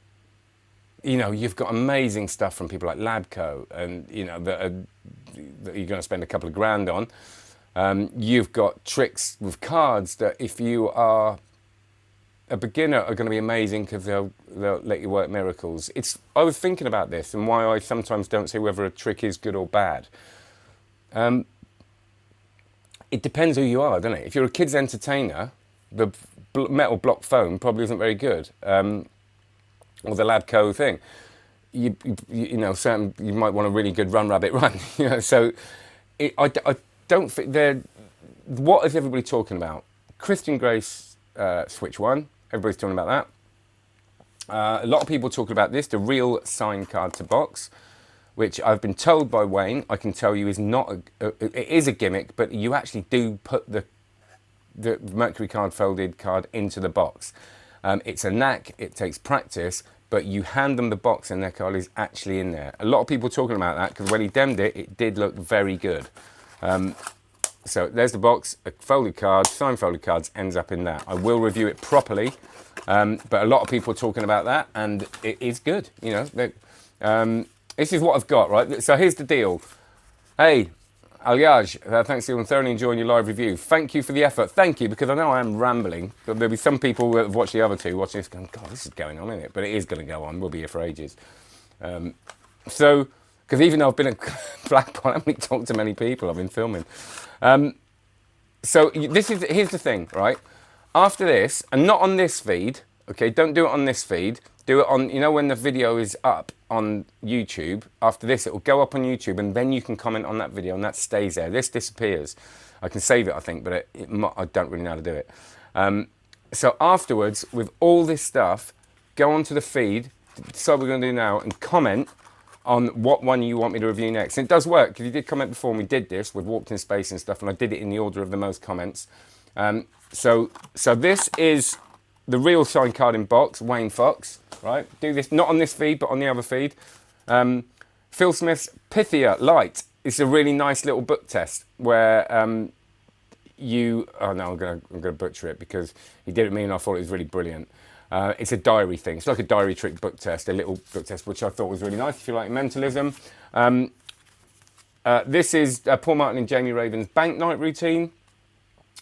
A: You know, you've got amazing stuff from people like Labco, and you know that you're going to spend a couple of grand on. You've got tricks with cards that, if you are a beginner, are going to be amazing because they'll let you work miracles. I was thinking about this and why I sometimes don't say whether a trick is good or bad. It depends who you are, doesn't it? If you're a kid's entertainer, the metal block foam probably isn't very good. Or the Labco thing, you know, you might want a really good run rabbit run. You know, so I don't think they're. What is everybody talking about? Christian Grace Switch 1. Everybody's talking about that. A lot of people talking about this, the real sign card to box, which I've been told by Wayne, I can tell you is not. It is a gimmick, but you actually do put the Mercury card folded card into the box. It's a knack, it takes practice, but you hand them the box and their card is actually in there. A lot of people talking about that because when he demmed it, it did look very good. So there's the box, a folded card, signed folded cards ends up in that. I will review it properly, but a lot of people are talking about that and it is good. You know, this is what I've got, right? So here's the deal. Hey, Alyaj, thanks to you. I'm thoroughly enjoying your live review. Thank you for the effort. Thank you, because I know I am rambling. There'll be some people that have watched the other two watching this going, God, this is going on, isn't it? But it is going to go on. We'll be here for ages. So, because even though I've been at Blackpool, I haven't talked to many people. I've been filming. So here's the thing, right? After this, and not on this feed, okay? Don't do it on this feed. Do it on, you know, when the video is up on YouTube. After this, it will go up on YouTube, and then you can comment on that video, and that stays there. This disappears. I can save it, I think, but I don't really know how to do it. So afterwards, with all this stuff, go onto the feed, decide what we're going to do now, and comment on what one you want me to review next. And it does work, because you did comment before, and we did this with Walked in Space and stuff, and I did it in the order of the most comments. So this is the real signed card in box, Wayne Fox, right? Do this, not on this feed, but on the other feed. Phil Smith's Pythia Light. It's a really nice little book test where oh no, I'm gonna butcher it because he did it to me and I thought it was really brilliant. It's a diary thing. It's like a diary trick book test, a little book test, which I thought was really nice if you like mentalism. This is Paul Martin and Jamie Raven's Bank Night routine.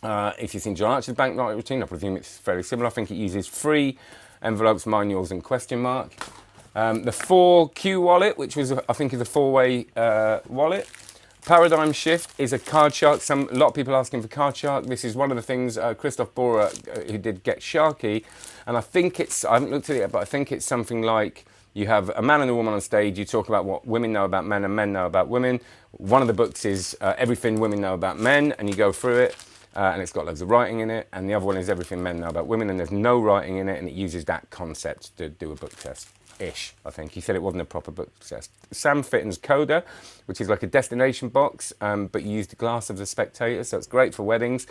A: If you've seen John Archer's Bank Night routine, I presume it's fairly similar. I think it uses free envelopes, mine, yours, and question mark. The 4Q wallet, which was, I think, is a 4-way wallet. Paradigm Shift is a card shark. A lot of people asking for card shark. This is one of the things Christoph Borer, who did Get Sharky, and I think it's, I haven't looked at it yet, but I think it's something like you have a man and a woman on stage, you talk about what women know about men and men know about women. One of the books is Everything Women Know About Men, and you go through it, and it's got loads of writing in it, and the other one is Everything Men Know About Women, and there's no writing in it, and it uses that concept to do a book test-ish, I think. He said it wasn't a proper book test. Sam Fitton's Coda, which is like a destination box, but you use the glass of the spectator, so it's great for weddings.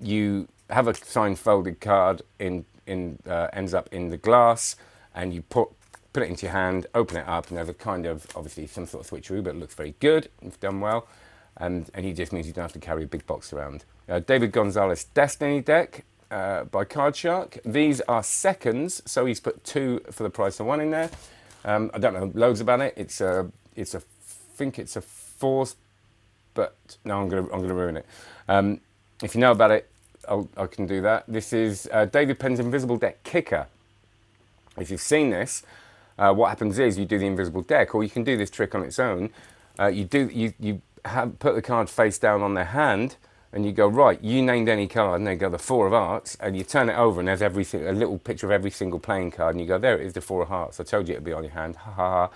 A: You have a signed folded card ends up in the glass, and you put it into your hand, open it up, and there's a kind of, obviously some sort of switcheroo, but it looks very good, it's done well, and it just means you don't have to carry a big box around. David Gonzalez Destiny deck by Card Shark. These are seconds, so he's put 2 for the price of 1 in there. I don't know loads about it. I think it's a force, but no, I'm gonna ruin it. If you know about it, I can do that. This is David Penn's Invisible Deck Kicker. If you've seen this, what happens is you do the invisible deck, or you can do this trick on its own. You put the card face down on their hand, and you go, right, you named any card, and they go the 4 of Hearts, and you turn it over, and there's a little picture of every single playing card, and you go, there it is, the 4 of Hearts. I told you it'd be on your hand, ha ha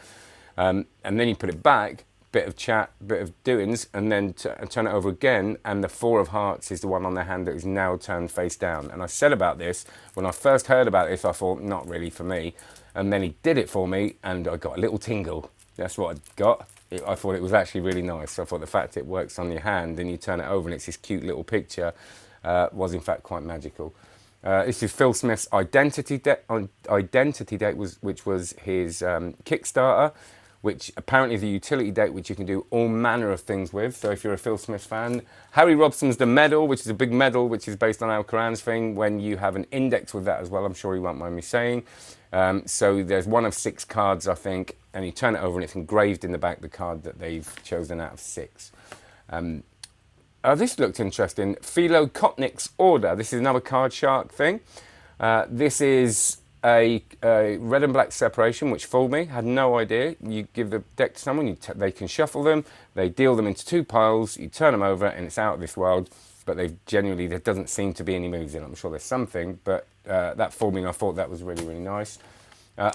A: ha. And then you put it back, bit of chat, bit of doings, and then turn it over again, and the 4 of Hearts is the one on their hand that is now turned face down. And I said about this, when I first heard about this, I thought, not really for me. And then he did it for me, and I got a little tingle. That's what I got. I thought it was actually really nice. I thought the fact it works on your hand, and you turn it over, and it's this cute little picture, was in fact quite magical. This is Phil Smith's Identity deck, which was his Kickstarter, which apparently is a utility deck which you can do all manner of things with. So if you're a Phil Smith fan, Harry Robson's The Medal, which is a big medal, which is based on Al Karan's thing, when you have an index with that as well, I'm sure you won't mind me saying. So there's 1 of 6 cards, I think, and you turn it over and it's engraved in the back the card that they've chosen out of 6. This looked interesting. Philo Kopnick's Order. This is another Card Shark thing. This is a red and black separation, which fooled me. Had no idea. You give the deck to someone, they can shuffle them, they deal them into 2 piles, you turn them over, and it's out of this world. But there doesn't seem to be any moves in it. I'm sure there's something, but that fooled me, and I thought that was really, really nice.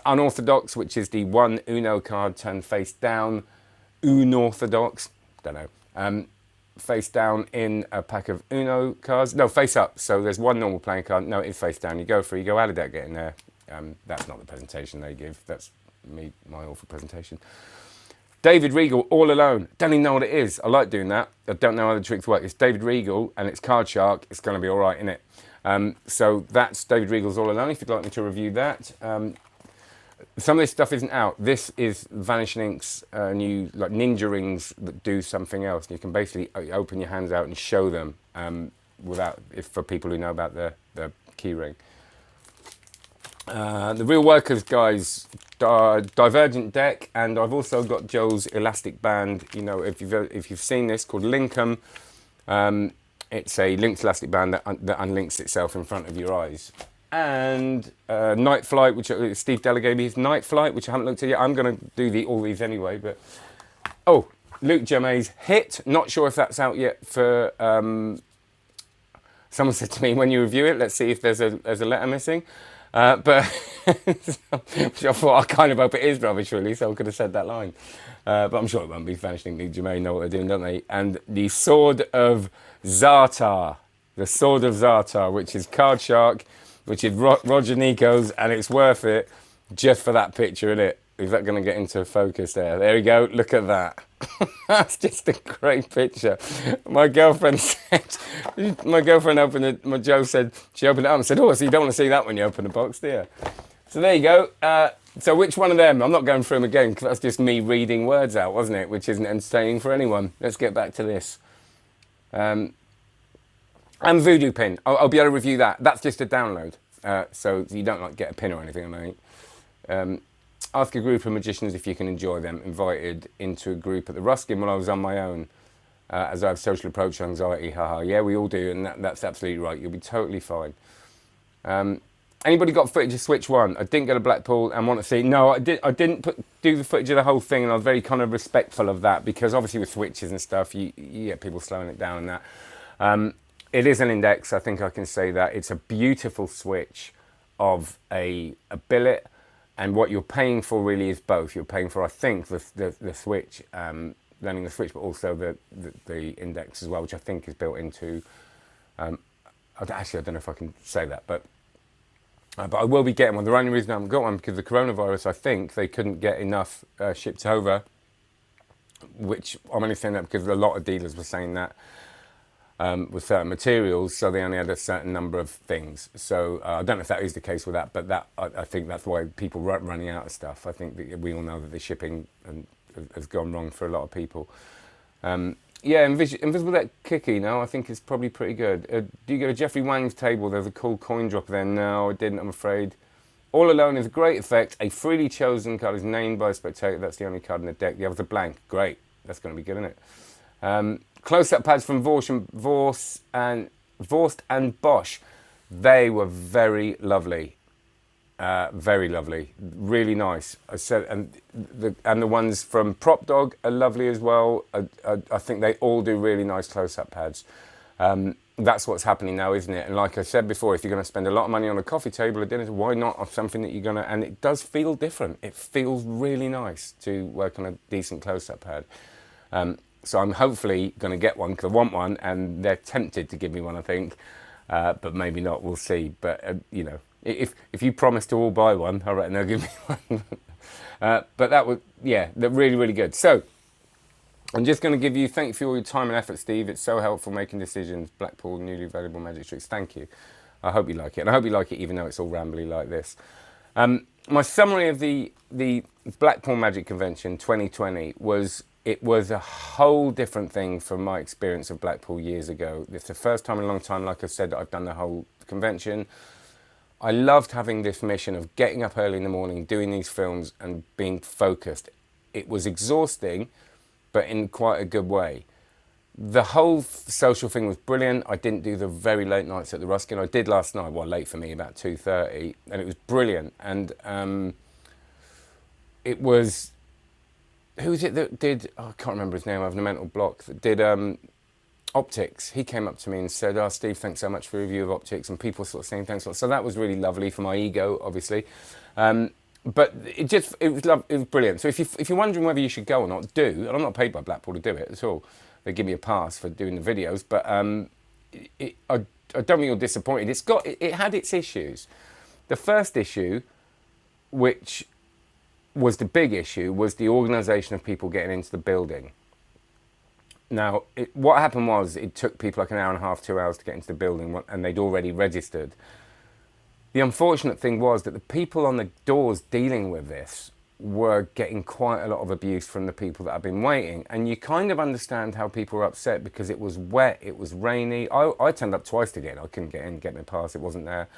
A: Unorthodox, which is the 1 Uno card turned face down. Unorthodox, don't know. Face down in a pack of Uno cards. No, face up. So there's 1 normal playing card. No, it is face down. You go through, you go, how did that get in there? That's not the presentation they give. That's my awful presentation. David Regal, All Alone. Don't even know what it is. I like doing that. I don't know how the tricks work. It's David Regal and it's Card Shark. It's going to be all right, innit? So that's David Regal's All Alone, if you'd like me to review that. Some of this stuff isn't out. This is Vanishing Ink's new like ninja rings that do something else. You can basically open your hands out and show them for people who know about the key ring. The Real Workers guys, Divergent deck, and I've also got Joe's Elastic Band. You know, if you've seen this, called Linkum. It's a linked elastic band that unlinks itself in front of your eyes. And Night Flight, which Steve Deller gave me his Night Flight, which I haven't looked at yet. I'm going to do all these anyway. But Luke Jamay's Hit. Not sure if that's out yet. For someone said to me, when you review it, let's see if there's a letter missing. But which I thought, I kind of hope it is rubbish, really, so I could have said that line. But I'm sure it won't be. Vanishing Luke Jamay know what they're doing, don't they? And the Sword of Zartar. The Sword of Zartar, which is Card Shark, which is Roger Nico's, and it's worth it just for that picture, isn't it? Is that going to get into focus there? There we go. Look at that. That's just a great picture. My girlfriend opened it. Joe said, she opened it up and said, oh, so you don't want to see that when you open the box, do you? So there you go. So which one of them? I'm not going through them again because that's just me reading words out, wasn't it? Which isn't entertaining for anyone. Let's get back to this. And Voodoo Pin. I'll be able to review that. That's just a download. So you don't like get a pin or anything, I mean. Ask a group of magicians if you can enjoy them. Invited into a group at the Ruskin when I was on my own. As I have social approach anxiety. Haha. Yeah, we all do, and that's absolutely right. You'll be totally fine. Anybody got footage of Switch 1? I didn't go to Blackpool and want to see. No, I didn't do the footage of the whole thing, and I was very kind of respectful of that, because obviously with switches and stuff, you get people slowing it down and that. It is an index, I think I can say that. It's a beautiful switch of a billet, and what you're paying for really is both. You're paying for, I think, the switch, learning the switch, but also the index as well, which I think is built into... actually, I don't know if I can say that, but I will be getting one. The only reason I haven't got one because of the coronavirus, I think they couldn't get enough shipped over, which I'm only saying that because a lot of dealers were saying that with certain materials, so they only had a certain number of things. So I don't know if that is the case with that, but I think that's why people are running out of stuff. I think that we all know that the shipping has gone wrong for a lot of people. Yeah, Invisible Deck Kicky, no, I think it's probably pretty good. Do you go to Jeffrey Wang's table? There's a cool coin dropper there. No, I didn't, I'm afraid. All Alone is a great effect. A freely chosen card is named by a spectator. That's the only card in the deck. The other's a blank. Great. That's going to be good, isn't it? Close-up pads from Vorst and Bosch. They were very lovely. Very lovely, really nice. I said, and the ones from Prop Dog are lovely as well. I think they all do really nice close-up pads. That's what's happening now, isn't it? And like I said before, if you're going to spend a lot of money on a coffee table at dinner, why not on something that you're going to... And it does feel different. It feels really nice to work on a decent close-up pad. So I'm hopefully going to get one because I want one, and they're tempted to give me one, I think. But maybe not, we'll see. But, you know, if you promise to all buy one, I reckon they'll give me one. But that was, yeah, they're really, really good. So I'm just going to give you, thank you for all your time and effort, Steve. It's so helpful making decisions. Blackpool, newly available magic tricks. Thank you. I hope you like it. And I hope you like it even though it's all rambly like this. My summary of the Blackpool Magic Convention 2020 was, it was a whole different thing from my experience of Blackpool years ago. It's the first time in a long time, like I said, that I've done the whole convention. I loved having this mission of getting up early in the morning, doing these films and being focused. It was exhausting, but in quite a good way. The whole social thing was brilliant. I didn't do the very late nights at the Ruskin. I did last night, well, late for me, about 2:30, and it was brilliant. And it was, who was it that did, oh, I can't remember his name, I have a mental block, that did Optics. He came up to me and said, oh, Steve, thanks so much for the review of Optics, and people sort of saying thanks a lot. So that was really lovely for my ego, obviously. But it was brilliant. So if you're wondering whether you should go or not, do. And I'm not paid by Blackpool to do it at all. They give me a pass for doing the videos, but I don't think you're disappointed. It had its issues. The first issue, which was the big issue, was the organisation of people getting into the building. Now, what happened was, it took people like an hour and a half, 2 hours to get into the building, and they'd already registered. The unfortunate thing was that the people on the doors dealing with this were getting quite a lot of abuse from the people that had been waiting. And you kind of understand how people were upset, because it was wet, it was rainy. I turned up twice to get in. I couldn't get in, get my pass, it wasn't there.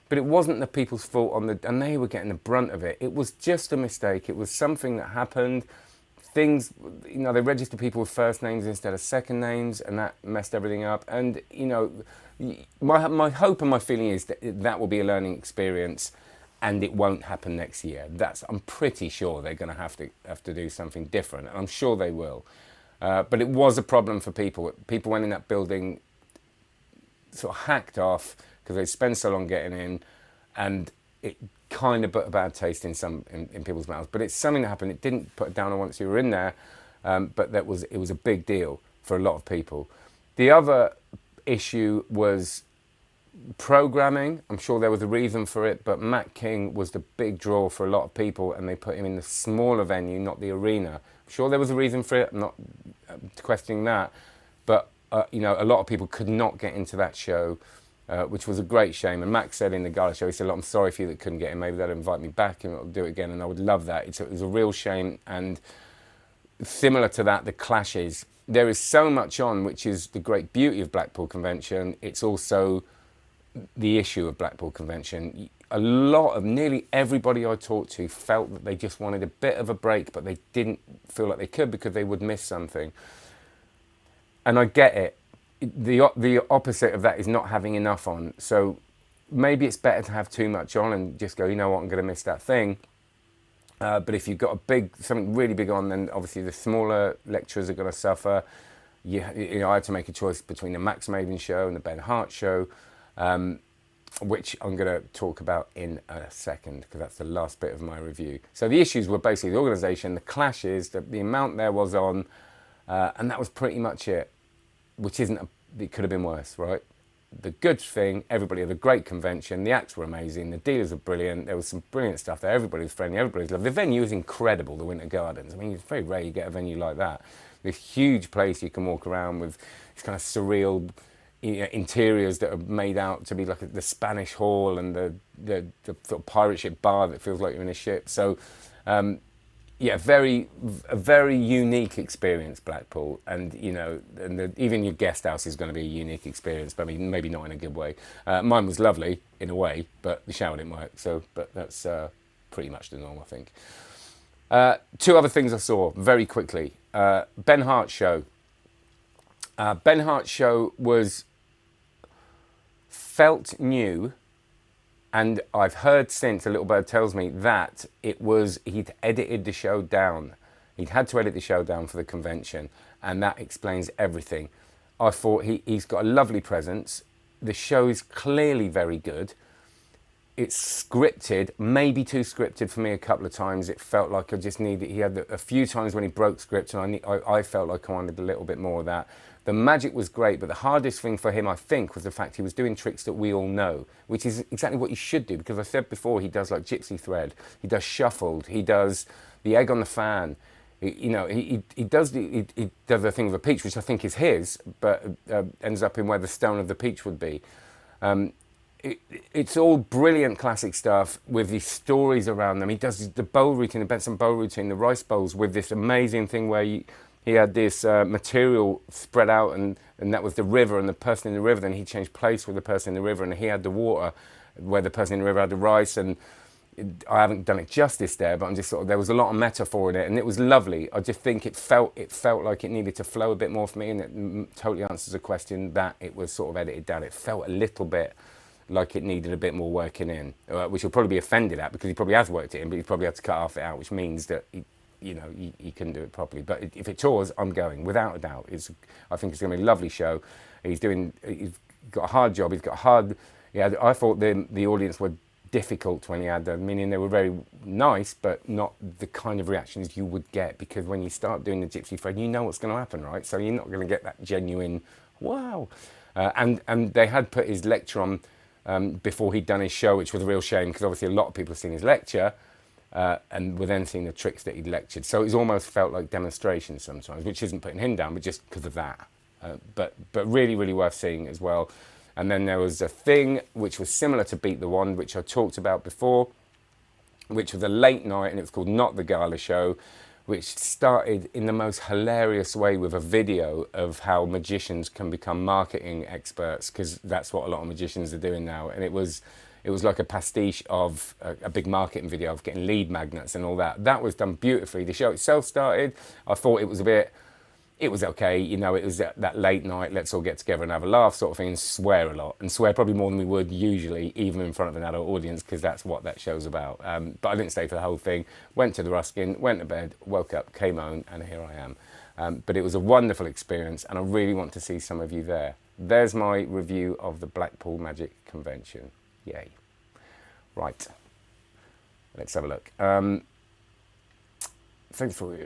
A: But it wasn't the people's fault, and they were getting the brunt of it. It was just a mistake. It was something that happened. Things, you know, they registered people with first names instead of second names, and that messed everything up. And, you know, my hope and my feeling is that that will be a learning experience, and it won't happen next year. I'm pretty sure they're going to have to do something different, and I'm sure they will. But it was a problem for people. People went in that building sort of hacked off because they spent so long getting in, and it kind of put a bad taste in people's mouths. But it's something that happened. It didn't put it down once you were in there, but it was a big deal for a lot of people. The other issue was programming. I'm sure there was a reason for it, but Matt King was the big draw for a lot of people, and they put him in the smaller venue, not the arena. I'm sure there was a reason for it. I'm not questioning that, but you know, a lot of people could not get into that show, which was a great shame. And Max said in the Girlie Show, he said, look, I'm sorry for you that couldn't get in. Maybe they'll invite me back and I'll do it again, and I would love that. It was a real shame. And similar to that, the clashes. There is so much on, which is the great beauty of Blackpool Convention. It's also the issue of Blackpool Convention. Nearly everybody I talked to felt that they just wanted a bit of a break, but they didn't feel like they could because they would miss something. And I get it. The opposite of that is not having enough on. So maybe it's better to have too much on and just go, you know what, I'm going to miss that thing. But if you've got something really big on, then obviously the smaller lecturers are going to suffer. You know, I had to make a choice between the Max Maven show and the Ben Hart show, which I'm going to talk about in a second, because that's the last bit of my review. So the issues were basically the organisation, the clashes, the amount there was on, and that was pretty much it, which it could have been worse, right? The good thing, everybody had a great convention, the acts were amazing, the dealers were brilliant, there was some brilliant stuff there, everybody was friendly, everybody was lovely. The venue was incredible, the Winter Gardens. I mean, it's very rare you get a venue like that. This huge place you can walk around with, these kind of surreal interiors that are made out to be like the Spanish Hall and the sort of pirate ship bar that feels like you're in a ship. So, yeah, a very unique experience, Blackpool, and you know, even your guest house is going to be a unique experience, but I mean, maybe not in a good way. Mine was lovely in a way, but the shower didn't work. So, but that's pretty much the norm, I think. Two other things I saw very quickly. Ben Hart's show. Ben Hart's show felt new. And I've heard since, a little bird tells me, that he'd edited the show down. He'd had to edit the show down for the convention, and that explains everything. I thought he's got a lovely presence. The show is clearly very good. It's scripted, maybe too scripted for me a couple of times. It felt like he had a few times when he broke script, and I felt like I wanted a little bit more of that. The magic was great, but the hardest thing for him, I think, was the fact he was doing tricks that we all know, which is exactly what you should do, because I said before, he does like Gypsy Thread, he does Shuffled, he does the Egg on the Fan, he does the thing with a peach, which I think is his, but ends up in where the stone of the peach would be. It's all brilliant classic stuff with these stories around them. He does the bowl routine, the Benson bowl routine, the rice bowls, with this amazing thing where he had this material spread out, and that was the river, and the person in the river, then he changed place with the person in the river, and he had the water where the person in the river had the rice. And I haven't done it justice there, but I'm just there was a lot of metaphor in it, and it was lovely. I just think it felt like it needed to flow a bit more for me, and it totally answers the question that it was sort of edited down. It felt a little bit like it needed a bit more working in, which he'll probably be offended at, because he probably has worked it in, but he probably had to cut half it out, which means that he couldn't do it properly. But if it tours, I'm going, without a doubt. I think it's going to be a lovely show. He's got a hard job. He's got a hard. Yeah, I thought the audience were difficult when he had them, meaning they were very nice, but not the kind of reactions you would get, because when you start doing the Gypsy Thread, you know what's going to happen, right? So you're not going to get that genuine wow. And they had put his lecture on before he'd done his show, which was a real shame, because obviously a lot of people have seen his lecture. And were then seeing the tricks that he'd lectured. So it almost felt like demonstrations sometimes, which isn't putting him down, but just because of that. But really, really worth seeing as well. And then there was a thing which was similar to Beat the Wand, which I talked about before, which was a late night, and it was called Not the Gala Show, which started in the most hilarious way with a video of how magicians can become marketing experts, because that's what a lot of magicians are doing now. And it was like a pastiche of a big marketing video of getting lead magnets and all that. That was done beautifully. The show itself started, I thought it was okay, it was that late night, let's all get together and have a laugh sort of thing, and swear a lot, and swear probably more than we would usually, even in front of an adult audience, because that's what that show's about. But I didn't stay for the whole thing, went to the Ruskin, went to bed, woke up, came home, and here I am. But it was a wonderful experience, and I really want to see some of you there. There's my review of the Blackpool Magic Convention. Yay. Right. Let's have a look. Thanks for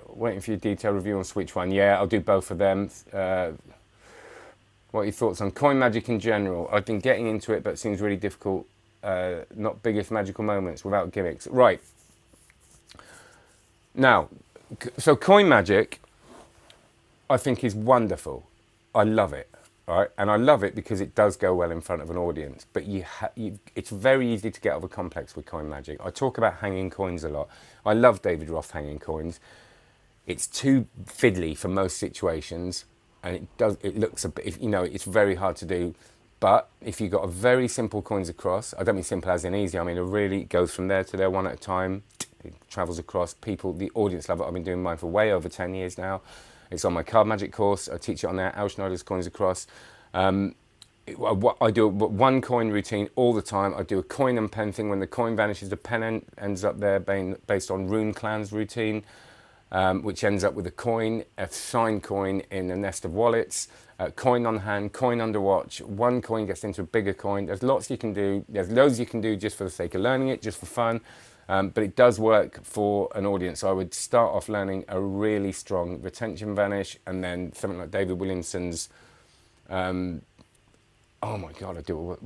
A: waiting for your detailed review on Switch 1. Yeah, I'll do both of them. What are your thoughts on coin magic in general? I've been getting into it, but it seems really difficult. Not biggest magical moments without gimmicks. Right. Now, so coin magic, I think, is wonderful. I love it. Right? And I love it because it does go well in front of an audience, but it's very easy to get over complex with coin magic. I talk about hanging coins a lot. I love David Roth hanging coins. It's too fiddly for most situations, and it looks a bit, it's very hard to do. But if you've got a very simple coins across, I don't mean simple as in easy, I mean it really goes from there to there one at a time, it travels across, the audience love it. I've been doing mine for way over 10 years now. It's on my card magic course. I teach it on there. Al Schneider's coins across. I do one coin routine all the time. I do a coin and pen thing. When the coin vanishes, the pen ends up there based on Rune Clan's routine, which ends up with a coin, a signed coin in a nest of wallets, coin on hand, coin under watch. One coin gets into a bigger coin. There's lots you can do. There's loads you can do just for the sake of learning it, just for fun. But it does work for an audience. So I would start off learning a really strong retention vanish, and then something like David Williamson's, oh my God, I do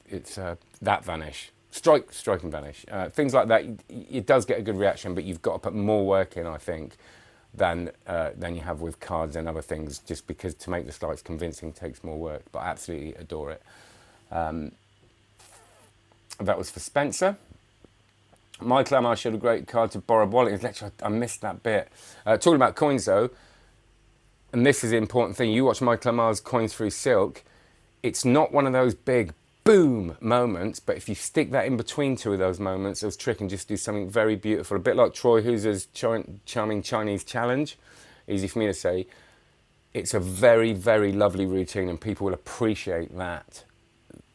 A: it's that vanish, strike and vanish, things like that. It does get a good reaction, but you've got to put more work in, I think, than you have with cards and other things, just because to make the slides convincing takes more work. But I absolutely adore it. That was for Spencer. Michael Amar showed a great card to borrow wallet in his lecture. I missed that bit. Talking about coins though, and this is the important thing. You watch Michael Amar's Coins Through Silk. It's not one of those big boom moments, but if you stick that in between two of those moments, those trick and just do something very beautiful, a bit like Troy Hooser's charming Chinese challenge, easy for me to say. It's a very, very lovely routine, and people will appreciate that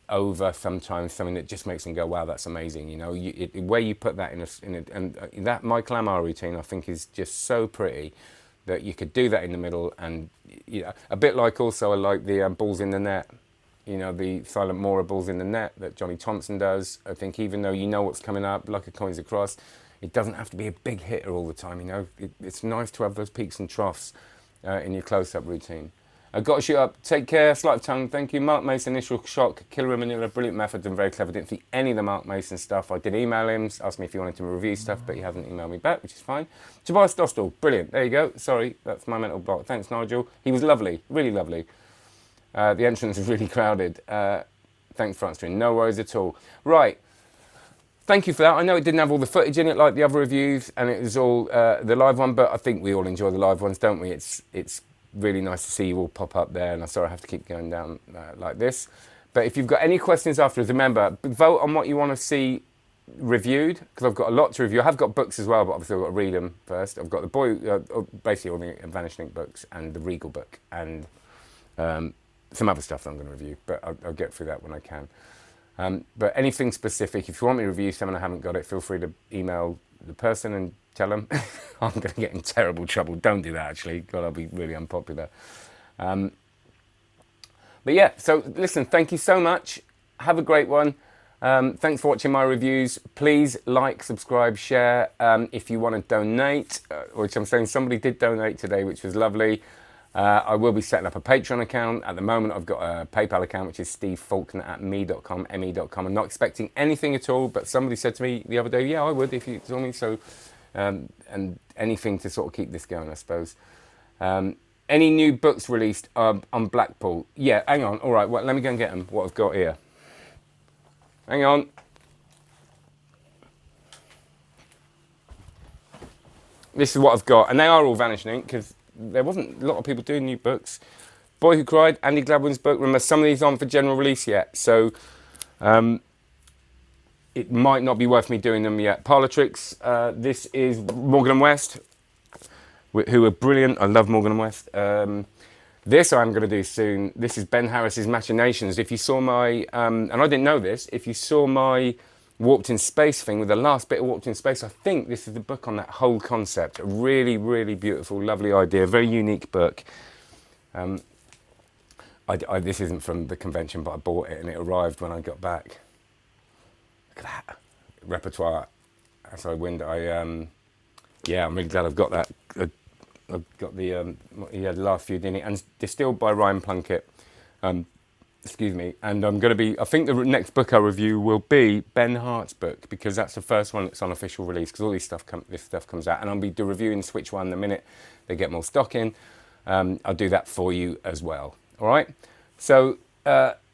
A: over sometimes something that just makes them go, wow, that's amazing. You know, the way you put that in that Michael Amar routine, I think, is just so pretty that you could do that in the middle, and you know, a bit like also I like the balls in the net. You know, the silent Mora balls in the net that Johnny Thompson does. I think even though you know what's coming up, like a coins across, it doesn't have to be a big hitter all the time. You know, it's nice to have those peaks and troughs in your close-up routine. I've got to shoot up. Take care. Sleight of tongue. Thank you. Mark Mason, initial shock. Killer in Manila. Brilliant methods and very clever. Didn't see any of the Mark Mason stuff. I did email him, asked me if he wanted to review stuff, but he hasn't emailed me back, which is fine. Tobias Dostal. Brilliant. There you go. Sorry, that's my mental block. Thanks, Nigel. He was lovely. Really lovely. The entrance is really crowded. Thanks for answering. No worries at all. Right. Thank you for that. I know it didn't have all the footage in it like the other reviews, and it was all the live one, but I think we all enjoy the live ones, don't we? It's really nice to see you all pop up there, and I'm sorry I have to keep going down like this. But if you've got any questions afterwards, remember, vote on what you want to see reviewed, because I've got a lot to review. I have got books as well, but obviously I've got to read them first. I've got the basically all the Vanishing books and the Regal book, and some other stuff that I'm going to review, but I'll get through that when I can. But anything specific, if you want me to review something I haven't got it, feel free to email the person and tell them. I'm going to get in terrible trouble. Don't do that, actually. God, I'll be really unpopular. But yeah, so listen, thank you so much. Have a great one. Thanks for watching my reviews. Please like, subscribe, share. If you want to donate, which I'm saying somebody did donate today, which was lovely. I will be setting up a Patreon account. At the moment, I've got a PayPal account, which is stevefaulkner@me.com. I'm not expecting anything at all, but somebody said to me the other day, yeah, I would if you told me. So, and anything to sort of keep this going, I suppose. Any new books released on Blackpool? Yeah, hang on. All right, well, let me go and get them, what I've got here. Hang on. This is what I've got, and they are all Vanishing Ink, because there wasn't a lot of people doing new books. Boy Who Cried, Andy Gladwin's book. Remember, some of these aren't for general release yet, so it might not be worth me doing them yet. Parlour Tricks, this is Morgan & West, who are brilliant. I love Morgan & West. This I'm going to do soon. This is Ben Harris's Machinations. If you saw my, and I didn't know this, if you saw my Warped in Space thing with the last bit of Warped in Space, I think this is the book on that whole concept. A really, really beautiful, lovely idea, very unique book. This isn't from the convention, but I bought it and it arrived when I got back. Look at that repertoire. As I win, yeah, I'm really glad I've got that. I've got the last few Dini, and distilled by Ryan Plunkett. Excuse me, and I'm going to be, I think the next book I review will be Ben Hart's book, because that's the first one that's on official release, because all this stuff comes out, and I'll be reviewing Switch One the minute they get more stock in. I'll do that for you as well. All right, so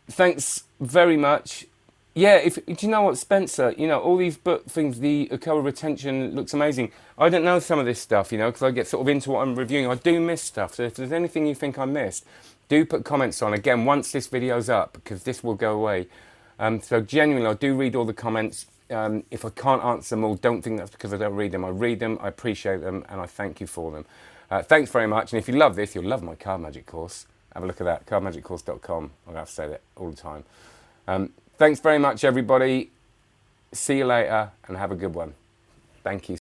A: thanks very much. Yeah, do you know what, Spencer, you know, all these book things, the Okoa retention looks amazing. I don't know some of this stuff, you know, because I get sort of into what I'm reviewing. I do miss stuff, so if there's anything you think I missed, do put comments on, again, once this video's up, because this will go away. So genuinely, I do read all the comments. If I can't answer them all, don't think that's because I don't read them. I read them, I appreciate them, and I thank you for them. Thanks very much, and if you love this, you'll love my card magic course. have a look at that, cardmagiccourse.com. I have to say that all the time. Thanks very much, everybody. See you later and have a good one. Thank you.